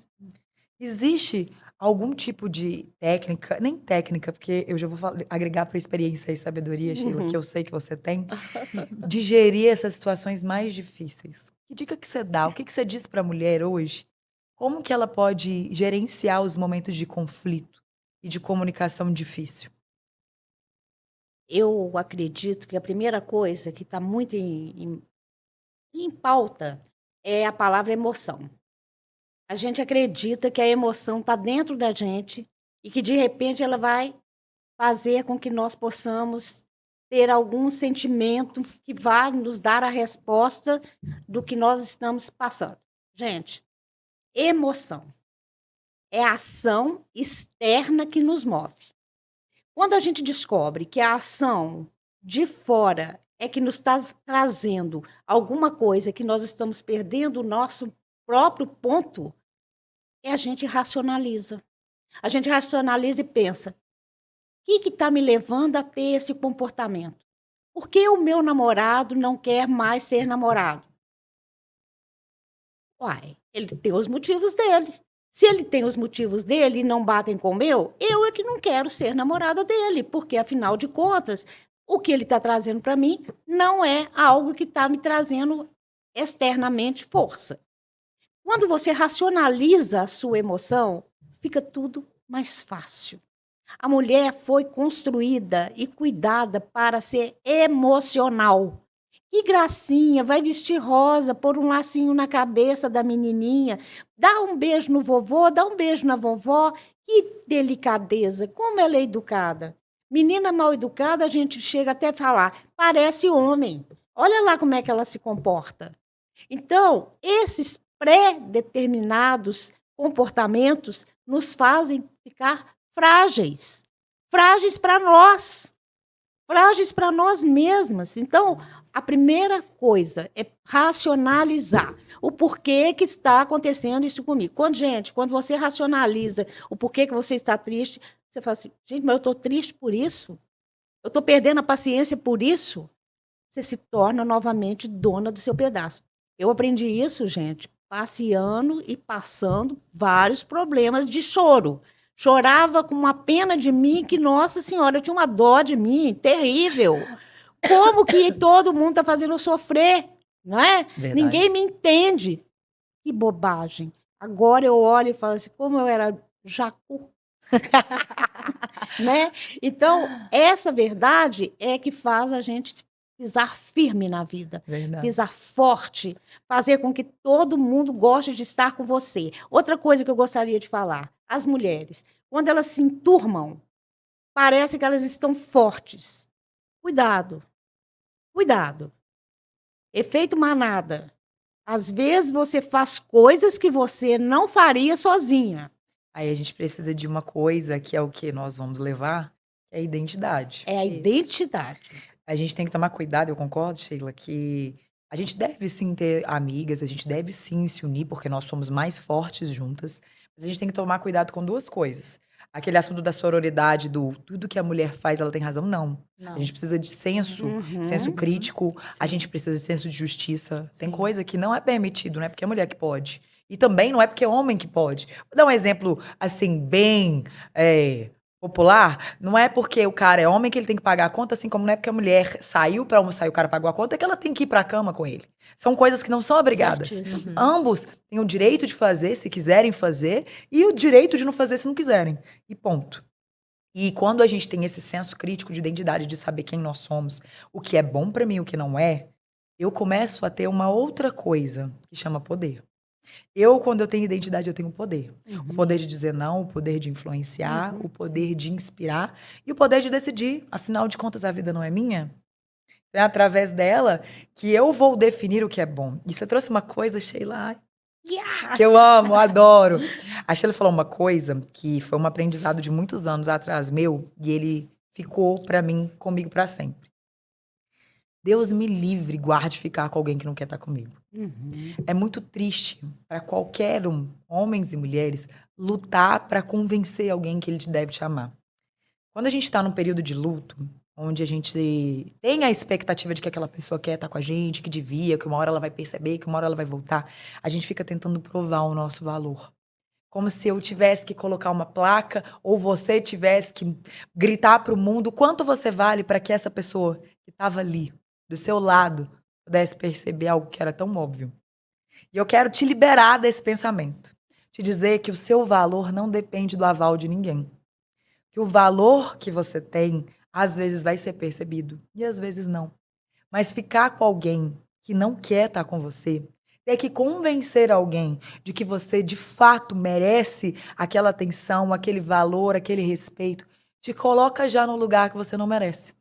Existe algum tipo de técnica, nem técnica, porque eu já vou agregar para experiência e sabedoria, Sheila, que Uhum. eu sei que você tem, de gerir essas situações mais difíceis. Que dica que você dá? O que que você diz para a mulher hoje? Como que ela pode gerenciar os momentos de conflito e de comunicação difícil? Eu acredito que a primeira coisa que está muito em pauta é a palavra emoção. A gente acredita que a emoção está dentro da gente e que de repente ela vai fazer com que nós possamos ter algum sentimento que vá nos dar a resposta do que nós estamos passando. Gente, emoção é a ação externa que nos move. Quando a gente descobre que a ação de fora é que nos está trazendo alguma coisa que nós estamos perdendo o nosso próprio ponto, a gente racionaliza. A gente racionaliza e pensa: o que está me levando a ter esse comportamento? Por que o meu namorado não quer mais ser namorado? Uai, ele tem os motivos dele. Se ele tem os motivos dele e não batem com o meu, eu é que não quero ser namorada dele, porque afinal de contas, o que ele está trazendo para mim não é algo que está me trazendo externamente força. Quando você racionaliza a sua emoção, fica tudo mais fácil. A mulher foi construída e cuidada para ser emocional. Que gracinha, vai vestir rosa, pôr um lacinho na cabeça da menininha, dá um beijo no vovô, dá um beijo na vovó. Que delicadeza, como ela é educada. Menina mal educada, a gente chega até a falar, parece homem. Olha lá como é que ela se comporta. Então, esses pré-determinados comportamentos nos fazem ficar frágeis. Frágeis para nós mesmas. Então, a primeira coisa é racionalizar o porquê que está acontecendo isso comigo. Quando você racionaliza o porquê que você está triste, você fala assim, gente, mas eu estou triste por isso? Eu estou perdendo a paciência por isso? Você se torna novamente dona do seu pedaço. Eu aprendi isso, gente, passeando e passando vários problemas de choro. Chorava com uma pena de mim que, nossa senhora, eu tinha uma dó de mim, terrível. Como que todo mundo está fazendo eu sofrer, não é? Verdade. Ninguém me entende. Que bobagem. Agora eu olho e falo assim, como eu era jacu. Né? Então, essa verdade é que faz a gente pisar firme na vida, Verdade. pisar forte, fazer com que todo mundo goste de estar com você. Outra coisa que eu gostaria de falar, as mulheres, quando elas se enturmam, parece que elas estão fortes. Cuidado, cuidado. Efeito manada. Às vezes você faz coisas que você não faria sozinha. Aí a gente precisa de uma coisa que é o que nós vamos levar, que é a identidade. É a Isso. identidade. A gente tem que tomar cuidado, eu concordo, Sheila, que a gente deve sim ter amigas, a gente deve sim se unir, porque nós somos mais fortes juntas. Mas a gente tem que tomar cuidado com duas coisas. Aquele assunto da sororidade, do tudo que a mulher faz, ela tem razão, não. A Não. gente precisa de senso, Uhum. senso crítico, a Sim. gente precisa de senso de justiça. Tem Sim. coisa que não é permitido, não é porque é mulher que pode. E também não é porque é homem que pode. Vou dar um exemplo, assim, bem popular. Não é porque o cara é homem que ele tem que pagar a conta, assim como não é porque a mulher saiu pra almoçar e o cara pagou a conta, que ela tem que ir pra cama com ele. São coisas que não são obrigadas. Certíssimo. Ambos têm o direito de fazer, se quiserem fazer, e o direito de não fazer se não quiserem. E ponto. E quando a gente tem esse senso crítico de identidade, de saber quem nós somos, o que é bom pra mim e o que não é, eu começo a ter uma outra coisa que chama poder. Quando eu tenho identidade, eu tenho poder. O poder de dizer não, o poder de influenciar, o poder de inspirar e o poder de decidir. Afinal de contas, a vida não é minha. É através dela que eu vou definir o que é bom. E você trouxe uma coisa, Sheila, que eu amo, adoro. A Sheila falou uma coisa que foi um aprendizado de muitos anos atrás meu, e ele ficou pra mim, comigo pra sempre. Deus me livre, guarde ficar com alguém que não quer estar comigo. Uhum. É muito triste para qualquer um, homens e mulheres, lutar para convencer alguém que ele deve te amar. Quando a gente está num período de luto, onde a gente tem a expectativa de que aquela pessoa quer estar com a gente, que devia, que uma hora ela vai perceber, que uma hora ela vai voltar, a gente fica tentando provar o nosso valor. Como se eu tivesse que colocar uma placa ou você tivesse que gritar para o mundo quanto você vale para que essa pessoa que estava ali, do seu lado, pudesse perceber algo que era tão óbvio. E eu quero te liberar desse pensamento. Te dizer que o seu valor não depende do aval de ninguém. Que o valor que você tem, às vezes vai ser percebido e às vezes não. Mas ficar com alguém que não quer estar com você, ter que convencer alguém de que você de fato merece aquela atenção, aquele valor, aquele respeito, te coloca já no lugar que você não merece.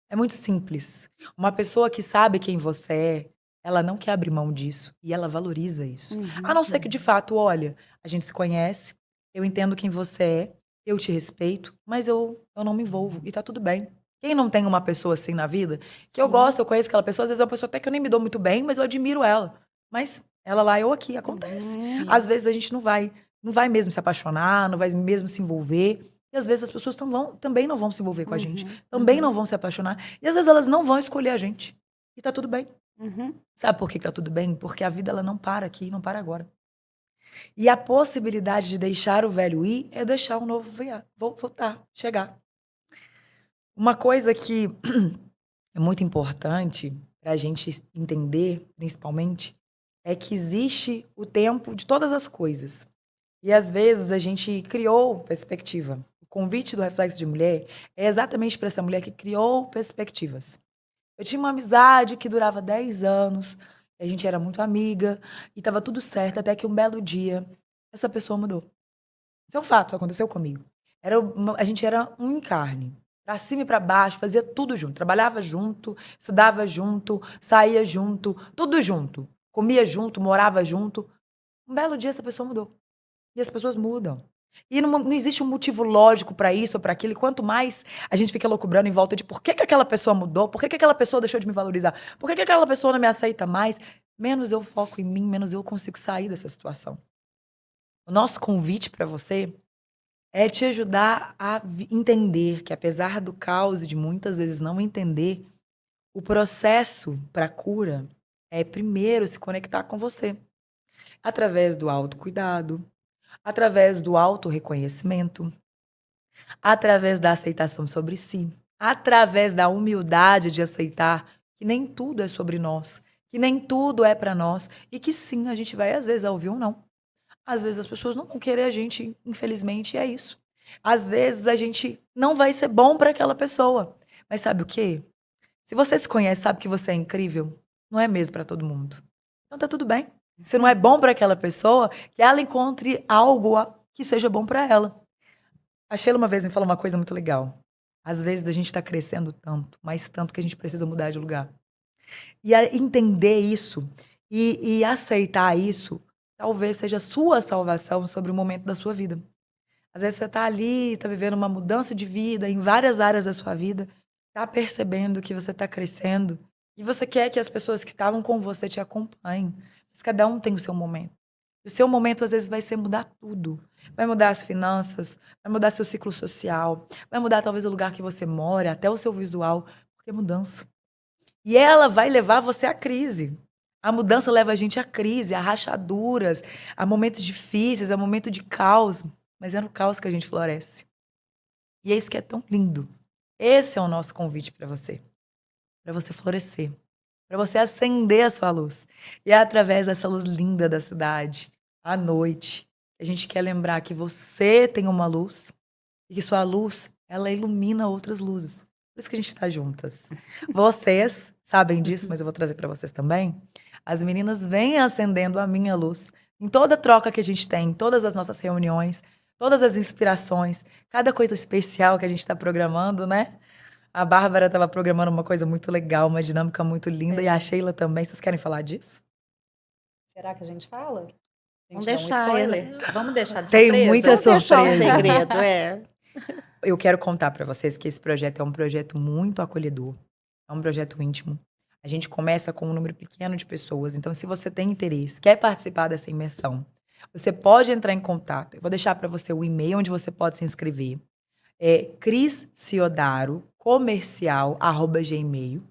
É muito simples. Uma pessoa que sabe quem você é, ela não quer abrir mão disso e ela valoriza isso. A não ser que, de fato, olha, a gente se conhece, eu entendo quem você é, eu te respeito, mas eu não me envolvo e tá tudo bem. Quem não tem uma pessoa assim na vida, que eu Sim. gosto, eu conheço aquela pessoa, às vezes é uma pessoa até que eu nem me dou muito bem, mas eu admiro ela. Mas ela lá, eu aqui, acontece. Sim. Às vezes a gente não vai mesmo se apaixonar, não vai mesmo se envolver. E às vezes as pessoas também não vão se envolver com a gente, também não vão se apaixonar. E às vezes elas não vão escolher a gente. E tá tudo bem. Uhum. Sabe por que tá tudo bem? Porque a vida ela não para aqui, não para agora. E a possibilidade de deixar o velho ir é deixar o novo voltar, chegar. Uma coisa que é muito importante para a gente entender, principalmente, é que existe o tempo de todas as coisas. E às vezes a gente criou perspectiva. O convite do Reflexo de Mulher é exatamente para essa mulher que criou perspectivas. Eu tinha uma amizade que durava 10 anos, a gente era muito amiga, e estava tudo certo, até que um belo dia, essa pessoa mudou. Isso é um fato, aconteceu comigo. A gente era um encarne. Pra cima e pra baixo, fazia tudo junto. Trabalhava junto, estudava junto, saía junto, tudo junto. Comia junto, morava junto. Um belo dia essa pessoa mudou. E as pessoas mudam. E não existe um motivo lógico pra isso ou pra aquilo. E quanto mais a gente fica loucubrando em volta de por que aquela pessoa mudou, por que aquela pessoa deixou de me valorizar, por que aquela pessoa não me aceita mais, menos eu foco em mim, menos eu consigo sair dessa situação. O nosso convite pra você é te ajudar a entender que, apesar do caos e de muitas vezes não entender, o processo para cura é primeiro se conectar com você, através do autocuidado, através do autorreconhecimento, através da aceitação sobre si, através da humildade de aceitar que nem tudo é sobre nós, que nem tudo é para nós e que sim, a gente vai às vezes ouvir um não. Às vezes as pessoas não vão querer a gente, infelizmente, é isso. Às vezes a gente não vai ser bom para aquela pessoa. Mas sabe o quê? Se você se conhece, sabe que você é incrível, não é mesmo para todo mundo. Então tá tudo bem. Se não é bom para aquela pessoa, que ela encontre algo que seja bom para ela. A Sheila uma vez me falou uma coisa muito legal. Às vezes a gente está crescendo tanto, mas tanto que a gente precisa mudar de lugar. E entender isso e aceitar isso, talvez seja a sua salvação sobre o momento da sua vida. Às vezes você está ali, está vivendo uma mudança de vida em várias áreas da sua vida, está percebendo que você está crescendo e você quer que as pessoas que estavam com você te acompanhem. Mas cada um tem o seu momento. E o seu momento, às vezes, vai ser mudar tudo. Vai mudar as finanças, vai mudar seu ciclo social, vai mudar talvez o lugar que você mora, até o seu visual, porque é mudança. E ela vai levar você à crise. A mudança leva a gente à crise, a rachaduras, a momentos difíceis, a momento de caos. Mas é no caos que a gente floresce. E é isso que é tão lindo. Esse é o nosso convite para você florescer, para você acender a sua luz. E é através dessa luz linda da cidade, à noite, a gente quer lembrar que você tem uma luz e que sua luz, ela ilumina outras luzes. Por isso que a gente está juntas. Vocês sabem disso, mas eu vou trazer para vocês também. As meninas vêm acendendo a minha luz em toda troca que a gente tem, em todas as nossas reuniões, todas as inspirações, cada coisa especial que a gente está programando, né? A Bárbara estava programando uma coisa muito legal, uma dinâmica muito linda, e a Sheila também. Vocês querem falar disso? Será que a gente fala? A Vamos gente dá um deixar spoiler? Vamos deixar de Tem surpresa? muita Vamos deixar o surpresa. segredo, é. Eu quero contar para vocês que esse projeto é um projeto muito acolhedor, é um projeto íntimo. A gente começa com um número pequeno de pessoas, então se você tem interesse, quer participar dessa imersão, você pode entrar em contato. Eu vou deixar para você o e-mail onde você pode se inscrever. É crisciodaro@gmail.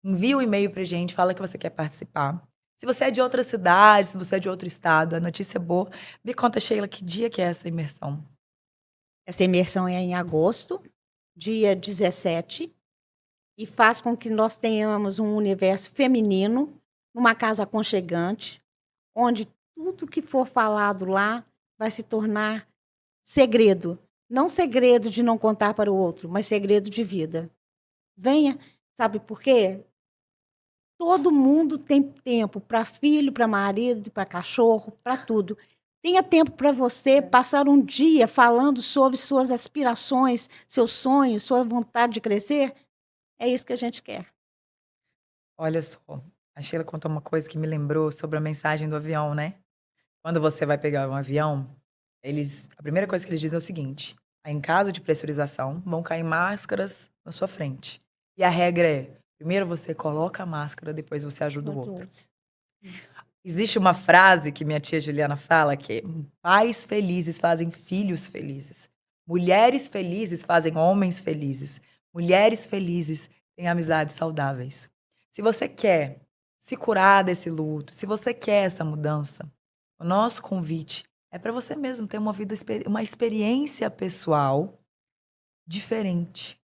Envia o e-mail pra gente, fala que você quer participar. Se você é de outra cidade, se você é de outro estado, a notícia é boa. Me conta, Sheila, que dia que é essa imersão? Essa imersão é em agosto, dia 17, e faz com que nós tenhamos um universo feminino, numa casa aconchegante, onde tudo que for falado lá vai se tornar segredo. Não segredo de não contar para o outro, mas segredo de vida. Venha, sabe por quê? Todo mundo tem tempo para filho, para marido, para cachorro, para tudo. Tenha tempo para você passar um dia falando sobre suas aspirações, seus sonhos, sua vontade de crescer. É isso que a gente quer. Olha só, a Sheila contou uma coisa que me lembrou sobre a mensagem do avião, né? Quando você vai pegar um avião, a primeira coisa que eles dizem é o seguinte: em caso de pressurização, vão cair máscaras na sua frente. E a regra é: primeiro você coloca a máscara, depois você ajuda o outro. Existe uma frase que minha tia Juliana fala que é: pais felizes fazem filhos felizes. Mulheres felizes fazem homens felizes. Mulheres felizes têm amizades saudáveis. Se você quer se curar desse luto, se você quer essa mudança, o nosso convite é para você mesmo ter uma experiência pessoal diferente,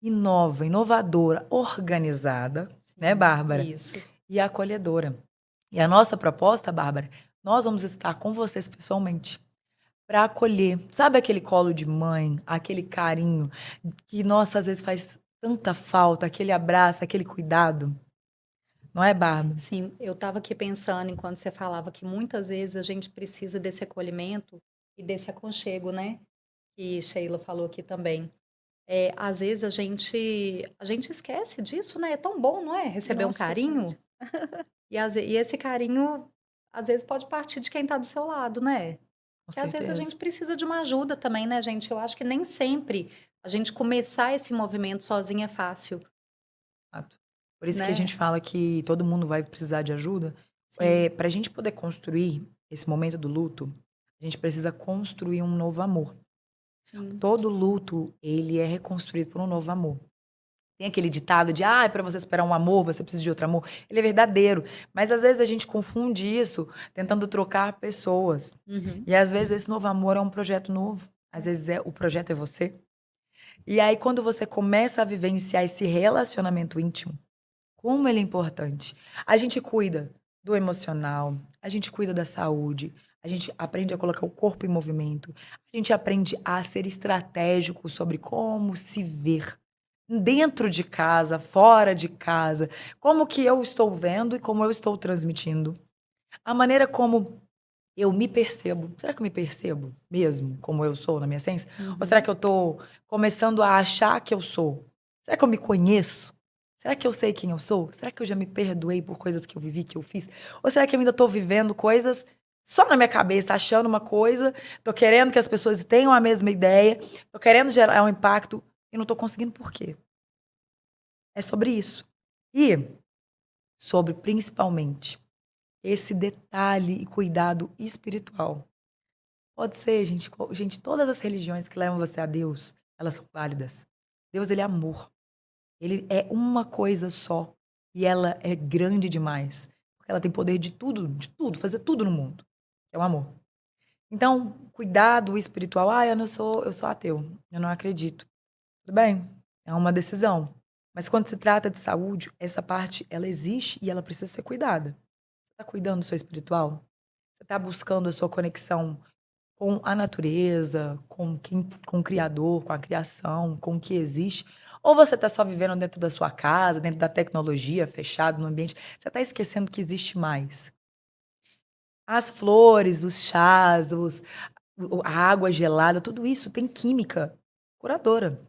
inovadora, organizada, né, Bárbara? Isso. E acolhedora. E a nossa proposta, Bárbara, nós vamos estar com vocês pessoalmente para acolher. Sabe aquele colo de mãe, aquele carinho que, nossa, às vezes faz tanta falta, aquele abraço, aquele cuidado? Não é, Bárbara? Sim, eu estava aqui pensando enquanto você falava que muitas vezes a gente precisa desse acolhimento e desse aconchego, né? Que Sheila falou aqui também. Às vezes a gente esquece disso, né? É tão bom, não é? Receber um Nossa carinho. E esse carinho, às vezes, pode partir de quem está do seu lado, né? Com Que às vezes a certeza. gente precisa de uma ajuda também, né, gente? Eu acho que nem sempre a gente começar esse movimento sozinha é fácil, Exato. Por isso que a né? gente fala que todo mundo vai precisar de ajuda. Sim, Para a gente poder construir esse momento do luto, a gente precisa construir um novo amor. sim. Todo luto, ele é reconstruído por um novo amor. Tem aquele ditado de, para você superar um amor, você precisa de outro amor. Ele é verdadeiro, mas às vezes a gente confunde isso tentando trocar pessoas. Uhum. E às vezes esse novo amor é um projeto novo. Às vezes o projeto é você. E aí quando você começa a vivenciar esse relacionamento íntimo, como ele é importante. A gente cuida do emocional, a gente cuida da saúde, a gente aprende a colocar o corpo em movimento, a gente aprende a ser estratégico sobre como se ver. dentro de casa, fora de casa, como que eu estou vendo e como eu estou transmitindo. A maneira como eu me percebo. Será que eu me percebo mesmo como eu sou, na minha essência? Ou será que eu estou começando a achar que eu sou? Será que eu me conheço? Será que eu sei quem eu sou? Será que eu já me perdoei por coisas que eu vivi, que eu fiz? Ou será que eu ainda estou vivendo coisas só na minha cabeça, achando uma coisa, tô querendo que as pessoas tenham a mesma ideia, tô querendo gerar um impacto e não tô conseguindo por quê? É sobre isso. E sobre, principalmente, esse detalhe e cuidado espiritual. Pode ser, gente, gente, todas as religiões que levam você a Deus, elas são válidas. Deus, ele é amor. Ele é uma coisa só. E ela é grande demais. Porque ela tem poder de tudo, fazer tudo no mundo. É o amor. Então, cuidado espiritual. Ah, eu sou ateu. Eu não acredito. Tudo bem. É uma decisão. Mas quando se trata de saúde, essa parte, ela existe e ela precisa ser cuidada. Você está cuidando do seu espiritual? Você está buscando a sua conexão com a natureza, com o Criador, com a criação, com o que existe? Ou você está só vivendo dentro da sua casa, dentro da tecnologia, fechado no ambiente? Você está esquecendo que existe mais. As flores, os chás, a água gelada, tudo isso tem química curadora.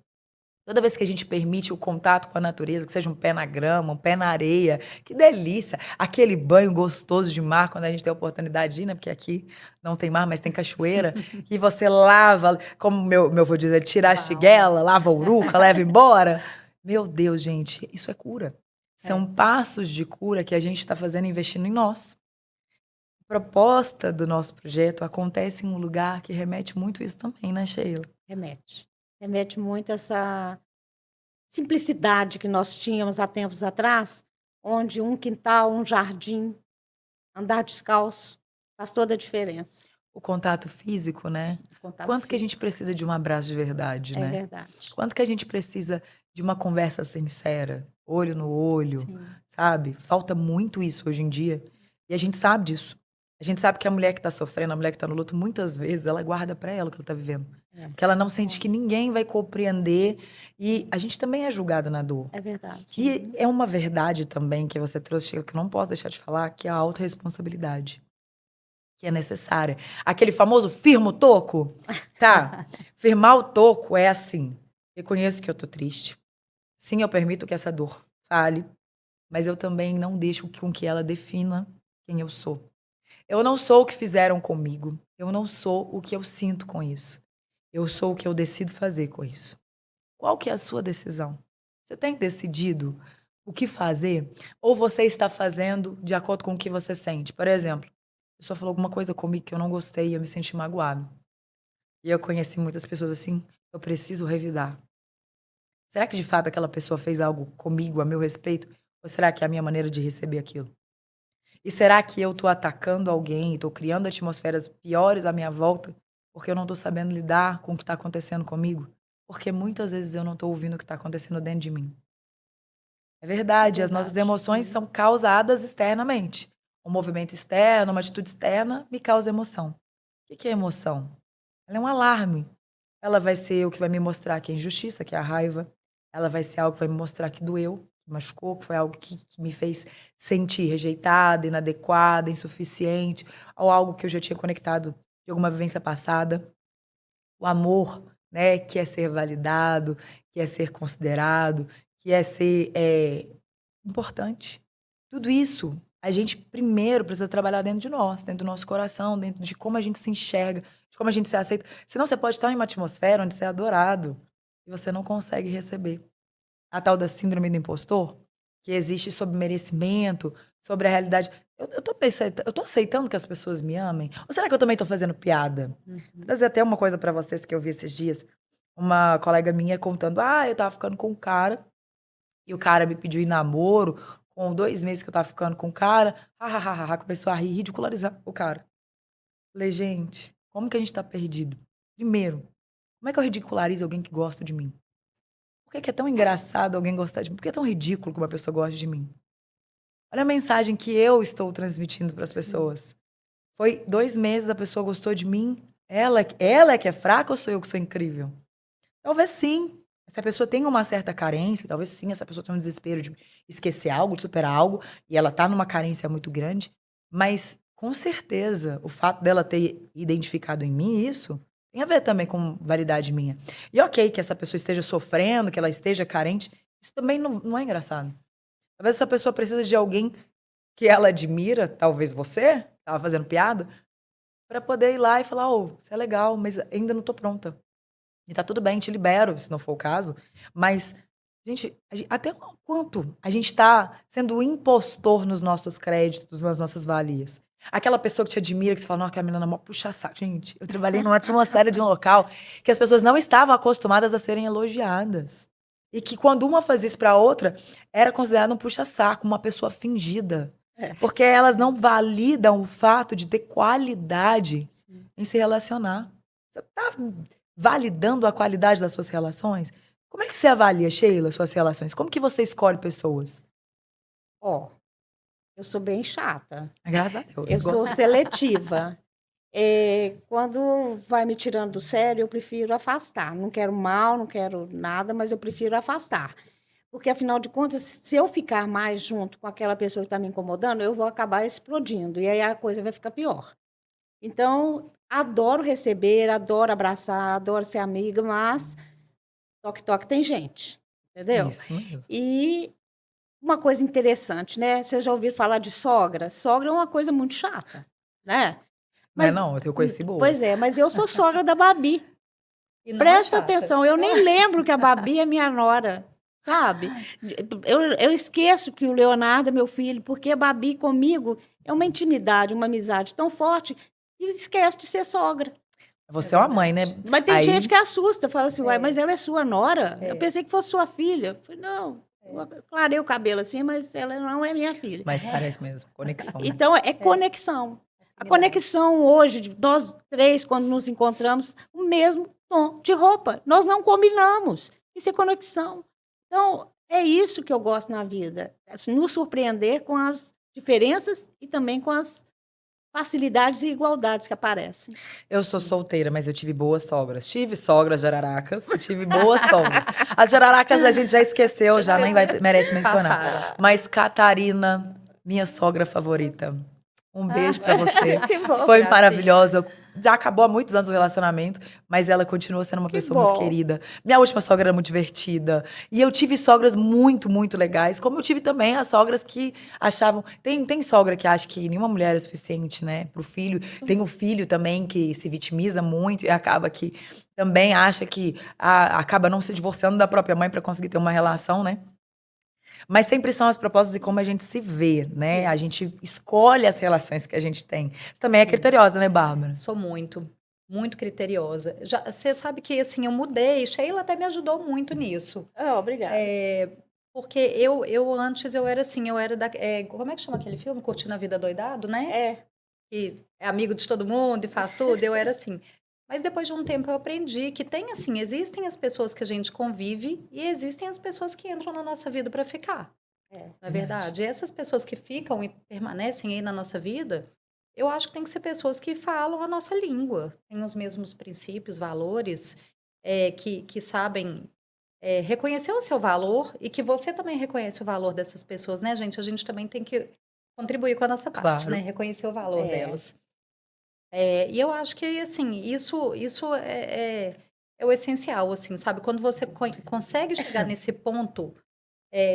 Toda vez que a gente permite o contato com a natureza, que seja um pé na grama, um pé na areia, que delícia! Aquele banho gostoso de mar, quando a gente tem a oportunidade de ir, né? Porque aqui não tem mar, mas tem cachoeira, que você lava, como meu avô diz, tira a Uau. xiguela, lava a uruca, leva embora. Meu Deus, gente, isso é cura. São É. passos de cura que a gente está fazendo investindo em nós. A proposta do nosso projeto acontece em um lugar que remete muito isso também, né, Sheila? Remete. Remete muito essa simplicidade que nós tínhamos há tempos atrás, onde um quintal, um jardim, andar descalço faz toda a diferença. O contato físico, né? O contato Quanto que a gente físico. precisa de um abraço de verdade, É né? verdade. Quanto que a gente precisa de uma conversa sincera, olho no olho, Sim. sabe? Falta muito isso hoje em dia. E a gente sabe disso. A gente sabe que a mulher que tá sofrendo, a mulher que tá no luto, muitas vezes ela guarda pra ela o que ela tá vivendo. É. Porque ela não sente que ninguém vai compreender. E a gente também é julgada na dor. É verdade. E é uma verdade também que você trouxe, Sheila, que eu não posso deixar de falar, que é a autorresponsabilidade. Que é necessária. Aquele famoso firma o toco? Tá. Firmar o toco é assim. Reconheço que eu tô triste. Sim, eu permito que essa dor fale, mas eu também não deixo com que ela defina quem eu sou. Eu não sou o que fizeram comigo. Eu não sou o que eu sinto com isso. Eu sou o que eu decido fazer com isso. Qual que é a sua decisão? Você tem decidido o que fazer? Ou você está fazendo de acordo com o que você sente? Por exemplo, a pessoa falou alguma coisa comigo que eu não gostei e eu me senti magoado. E eu conheci muitas pessoas assim, eu preciso revidar. Será que de fato aquela pessoa fez algo comigo a meu respeito? Ou será que é a minha maneira de receber aquilo? E será que eu tô atacando alguém, tô criando atmosferas piores à minha volta, porque eu não tô sabendo lidar com o que tá acontecendo comigo? Porque muitas vezes eu não tô ouvindo o que tá acontecendo dentro de mim. É É verdade, as nossas verdade. emoções são causadas externamente. Um movimento externo, uma atitude externa me causa emoção. O que que é emoção? Ela é um alarme. Ela vai ser o que vai me mostrar que é injustiça, que é a raiva. Ela vai ser algo que vai me mostrar que doeu, que machucou, que foi algo que me fez sentir rejeitada, inadequada, insuficiente, ou algo que eu já tinha conectado de alguma vivência passada. O amor, né, que é ser validado, que é ser considerado, que é ser importante. Tudo isso, a gente primeiro precisa trabalhar dentro de nós, dentro do nosso coração, dentro de como a gente se enxerga, de como a gente se aceita. Senão você pode estar em uma atmosfera onde você é adorado e você não consegue receber. A tal da síndrome do impostor, que existe sobre merecimento, sobre a realidade. Eu tô aceitando que as pessoas me amem? Ou será que eu também tô fazendo piada? Vou trazer até uma coisa pra vocês que eu vi esses dias. Uma colega minha contando: eu tava ficando com um cara e o cara me pediu em namoro. Com 2 meses que eu tava ficando com o cara, começou a rir, ridicularizar o cara. Falei, gente, como que a gente tá perdido? Primeiro, como é que eu ridicularizo alguém que gosta de mim? Por que que é tão engraçado alguém gostar de mim? Por que é tão ridículo que uma pessoa goste de mim? Olha a mensagem que eu estou transmitindo para as pessoas. Foi 2 meses, a pessoa gostou de mim. Ela é que é fraca ou sou eu que sou incrível? Talvez sim. Se a pessoa tem uma certa carência, talvez sim, essa pessoa tem um desespero de esquecer algo, de superar algo, e ela tá numa carência muito grande, mas com certeza o fato dela ter identificado em mim isso tem a ver também com validade minha. E ok, que essa pessoa esteja sofrendo, que ela esteja carente, isso também não é engraçado. Talvez essa pessoa precisa de alguém que ela admira, talvez você, tava fazendo piada, pra poder ir lá e falar: "Ô, você é legal, mas ainda não tô pronta. E tá tudo bem, te libero, se não for o caso". Mas, gente, até quanto a gente tá sendo impostor nos nossos créditos, nas nossas valias? Aquela pessoa que te admira, que você fala: "Nossa, aquela menina é mó puxa-saco". Gente, eu trabalhei numa atmosfera de um local que as pessoas não estavam acostumadas a serem elogiadas. E que quando uma fazia isso pra outra, era considerado um puxa-saco, uma pessoa fingida. É. Porque elas não validam o fato de ter qualidade em se relacionar. Você tá validando a qualidade das suas relações? Como é que você avalia, Sheila, suas relações? Como que você escolhe pessoas? Ó, eu sou bem chata. Graças a Deus, Eu gosto sou seletiva. Quando vai me tirando do sério, eu prefiro afastar. Não quero mal, não quero nada, mas eu prefiro afastar. Porque, afinal de contas, se eu ficar mais junto com aquela pessoa que está me incomodando, eu vou acabar explodindo. E aí a coisa vai ficar pior. Então, adoro receber, adoro abraçar, adoro ser amiga, mas toque-toque tem gente. Entendeu? isso mesmo. E uma coisa interessante, né? Vocês já ouviram falar de sogra? Sogra é uma coisa muito chata, né? Não é Mas, não, eu conheci boas. pois é, mas eu sou sogra da Babi. E não é Presta chata. atenção, eu nem lembro que a Babi é minha nora, sabe? Eu esqueço que o Leonardo é meu filho, porque a Babi comigo é uma intimidade, uma amizade tão forte, e esquece de ser sogra. Você é uma mãe, né? Mas tem Aí- gente que assusta, fala assim, uai, mas ela é sua nora? É. Eu pensei que fosse sua filha. Eu falei, não, eu clarei o cabelo assim, mas ela não é minha filha. Mas parece mesmo, conexão, né? Então, é conexão. A conexão hoje, de nós três, quando nos encontramos, o mesmo tom de roupa. Nós não combinamos. Isso é conexão. Então, é isso que eu gosto na vida. Assim, nos surpreender com as diferenças e também com as facilidades e igualdades que aparecem. Eu sou solteira, mas eu tive boas sogras. Tive sogras jararacas, tive boas sogras. As jararacas a gente já esqueceu, já nem merece mencionar. Passaram. Mas Catarina, minha sogra favorita. Um beijo pra você. Que bom. Foi Gracinha. maravilhosa. Já acabou há muitos anos o relacionamento, mas ela continua sendo uma Que pessoa muito bom. querida. Minha última sogra era muito divertida. E eu tive sogras muito, muito legais, como eu tive também as sogras que achavam. Tem sogra que acha que nenhuma mulher é suficiente, né, pro filho. Tem o filho também que se vitimiza muito e acaba que também acha que acaba não se divorciando da própria mãe pra conseguir ter uma relação, né? Mas sempre são as propostas de como a gente se vê, né? A gente escolhe as relações que a gente tem. Você também é Sim. criteriosa, né, Bárbara? Sou muito, muito criteriosa. Você sabe que assim eu mudei, Sheila até me ajudou muito nisso. Obrigada. Porque eu antes eu era assim, eu era como é que chama aquele filme? Curtindo a Vida Doidado, né? É, Que é amigo de todo mundo e faz tudo, eu era assim. Mas depois de um tempo eu aprendi que tem assim, existem as pessoas que a gente convive e existem as pessoas que entram na nossa vida para ficar. Na verdade, e essas pessoas que ficam e permanecem aí na nossa vida, eu acho que tem que ser pessoas que falam a nossa língua, têm os mesmos princípios, valores, que sabem reconhecer o seu valor e que você também reconhece o valor dessas pessoas, né, gente? A gente também tem que contribuir com a nossa parte, Claro. né? Reconhecer o valor É. delas. E eu acho que, assim, isso é o essencial, assim, sabe? Quando você consegue chegar nesse ponto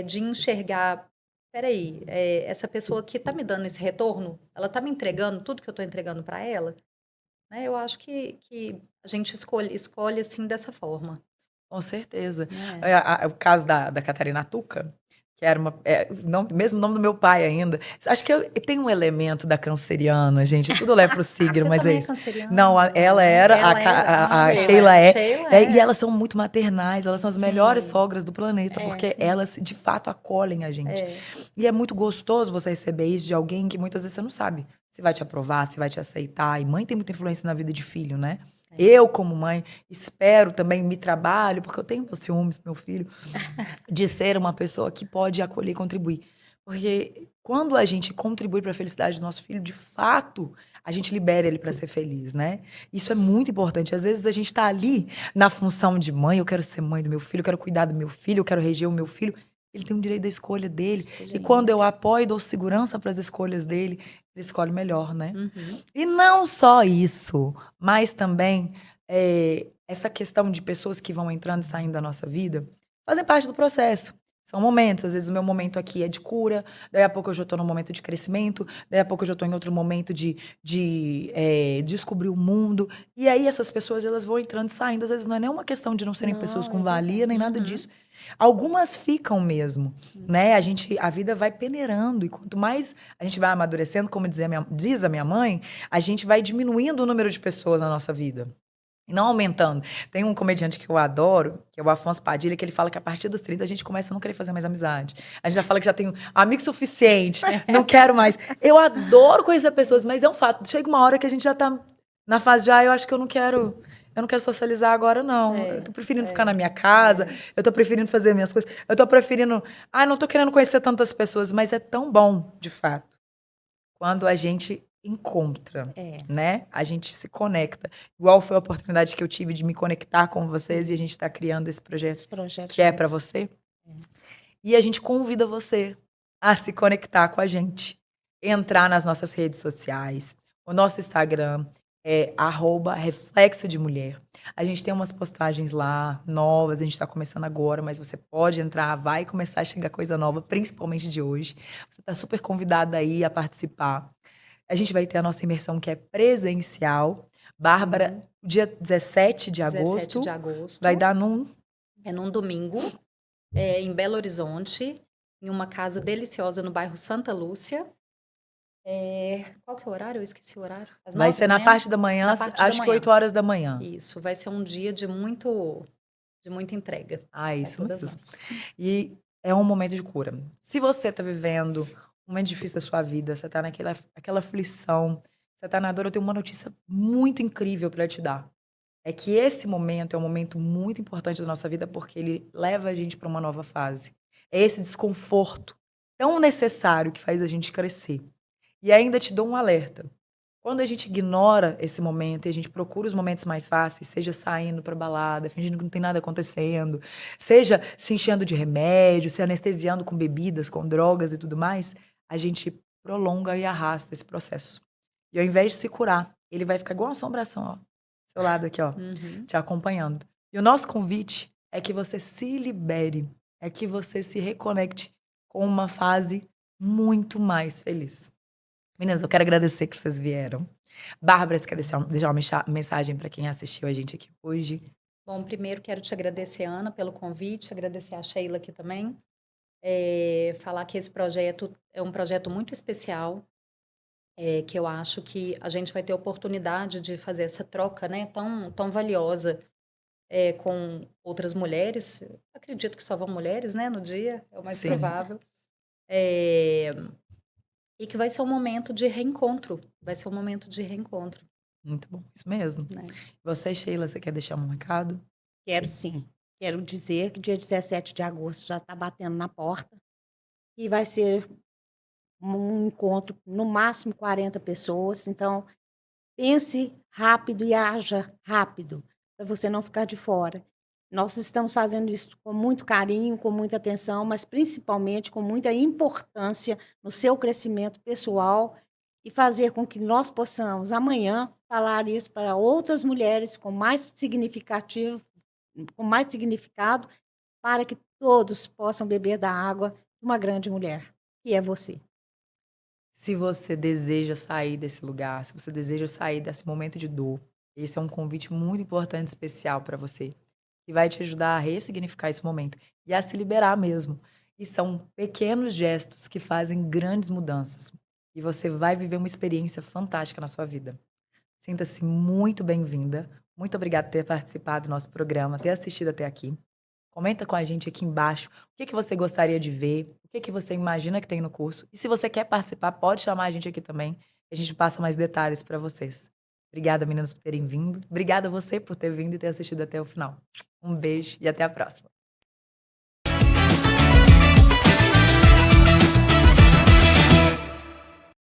de enxergar, peraí, essa pessoa que tá me dando esse retorno, ela tá me entregando tudo que eu tô entregando para ela, né? Eu acho que a gente escolhe assim, dessa forma. Com certeza. Né? O caso da Catarina Tuca, que era mesmo nome do meu pai ainda. Acho que tem um elemento da canceriana, gente. Tudo leva pro signo, Você mas é também é isso. canceriana? Não, ela era, a Sheila é. E elas são muito maternais, elas são as melhores Sim. sogras do planeta, porque sim. elas de fato acolhem a gente. E é muito gostoso você receber isso de alguém que muitas vezes você não sabe se vai te aprovar, se vai te aceitar. E mãe tem muita influência na vida de filho, né? Eu, como mãe, espero também, me trabalho, porque eu tenho meus ciúmes, meu filho, de ser uma pessoa que pode acolher e contribuir. Porque quando a gente contribui para a felicidade do nosso filho, de fato, a gente libera ele para ser feliz, né? Isso é muito importante. Às vezes a gente tá ali na função de mãe, eu quero ser mãe do meu filho, eu quero cuidar do meu filho, eu quero reger o meu filho. Ele tem o direito da escolha dele. Escolha E quando livre. eu apoio e dou segurança para as escolhas dele, ele escolhe melhor, né? Uhum. E não só isso, mas também essa questão de pessoas que vão entrando e saindo da nossa vida fazem parte do processo. São momentos, às vezes o meu momento aqui é de cura, daí a pouco eu já estou num momento de crescimento, daí a pouco eu já estou em outro momento de descobrir o mundo. E aí essas pessoas elas vão entrando e saindo. Às vezes não é nem uma questão de não serem pessoas Não, com é valia, nem verdade. nada Uhum. disso. Algumas ficam mesmo, né? A vida vai peneirando, e quanto mais a gente vai amadurecendo, como diz a minha mãe, a gente vai diminuindo o número de pessoas na nossa vida. E não aumentando. Tem um comediante que eu adoro, que é o Afonso Padilha, que ele fala que a partir dos 30 a gente começa a não querer fazer mais amizade. A gente já fala que já tem amigo suficiente, não quero mais. Eu adoro conhecer pessoas, mas é um fato. Chega uma hora que a gente já tá na fase de, eu acho que eu não quero socializar agora, não. Eu É, tô preferindo ficar na é, minha casa, é. eu tô preferindo fazer minhas coisas, eu tô preferindo. Não tô querendo conhecer tantas pessoas, mas é tão bom, de fato, quando a gente encontra, É, né? A gente se conecta. Igual foi a oportunidade que eu tive de me conectar com vocês e a gente está criando esse projeto esse projeto que é para juntos. você. É. E a gente convida você a se conectar com a gente, entrar nas nossas redes sociais. O nosso Instagram é @reflexo de mulher. A gente tem umas postagens lá novas, a gente está começando agora, mas você pode entrar, vai começar a chegar coisa nova, principalmente de hoje. Você está super convidada aí a participar. A gente vai ter a nossa imersão que é presencial. Bárbara, Sim. dia 17 de 17 de agosto, vai agosto. dar num. É num domingo, em Belo Horizonte, em uma casa deliciosa no bairro Santa Lúcia. Qual que é o horário? Eu esqueci o horário. Às Vai 9 ser da na manhã? parte da manhã, Na parte da acho que manhã. 8 horas da manhã. Isso, vai ser um dia de muita entrega para Isso todas mesmo. nós. E é um momento de cura. Se você está vivendo um momento difícil da sua vida, você está aquela aflição, você está na dor, eu tenho uma notícia muito incrível para te dar. É que esse momento é um momento muito importante da nossa vida porque ele leva a gente para uma nova fase. É esse desconforto tão necessário que faz a gente crescer. E ainda te dou um alerta. Quando a gente ignora esse momento e a gente procura os momentos mais fáceis, seja saindo pra balada, fingindo que não tem nada acontecendo, seja se enchendo de remédio, se anestesiando com bebidas, com drogas e tudo mais, a gente prolonga e arrasta esse processo. E ao invés de se curar, ele vai ficar igual uma assombração, ó, do seu lado aqui, ó, Uhum. te acompanhando. E o nosso convite é que você se libere, é que você se reconecte com uma fase muito mais feliz. Meninas, eu quero agradecer que vocês vieram. Bárbara, você quer deixar uma mensagem para quem assistiu a gente aqui hoje? Bom, primeiro quero te agradecer, Ana, pelo convite, agradecer a Sheila aqui também. Falar que esse projeto é um projeto muito especial, que eu acho que a gente vai ter oportunidade de fazer essa troca, né, tão valiosa, com outras mulheres. Acredito que só vão mulheres, né, no dia, é o mais Sim, provável. Eh, e que vai ser um momento de reencontro, vai ser um momento de reencontro, muito bom, isso mesmo. né. Você, Sheila, você quer deixar um recado? Quero sim. Quero dizer que dia 17 de agosto já está batendo na porta e vai ser um encontro, no máximo 40 pessoas. Então, pense rápido e haja rápido, para você não ficar de fora. Nós estamos fazendo isso com muito carinho, com muita atenção, mas principalmente com muita importância no seu crescimento pessoal e fazer com que nós possamos amanhã falar isso para outras mulheres com mais significado, para que todos possam beber da água de uma grande mulher, que é você. Se você deseja sair desse lugar, se você deseja sair desse momento de dor, esse é um convite muito importante, especial para você, que vai te ajudar a ressignificar esse momento e a se liberar mesmo. E são pequenos gestos que fazem grandes mudanças. E você vai viver uma experiência fantástica na sua vida. Sinta-se muito bem-vinda. Muito obrigada por ter participado do nosso programa, ter assistido até aqui. Comenta com a gente aqui embaixo o que você gostaria de ver, o que você imagina que tem no curso. E se você quer participar, pode chamar a gente aqui também. A gente passa mais detalhes para vocês. Obrigada, meninas, por terem vindo. Obrigada a você por ter vindo e ter assistido até o final. Um beijo e até a próxima.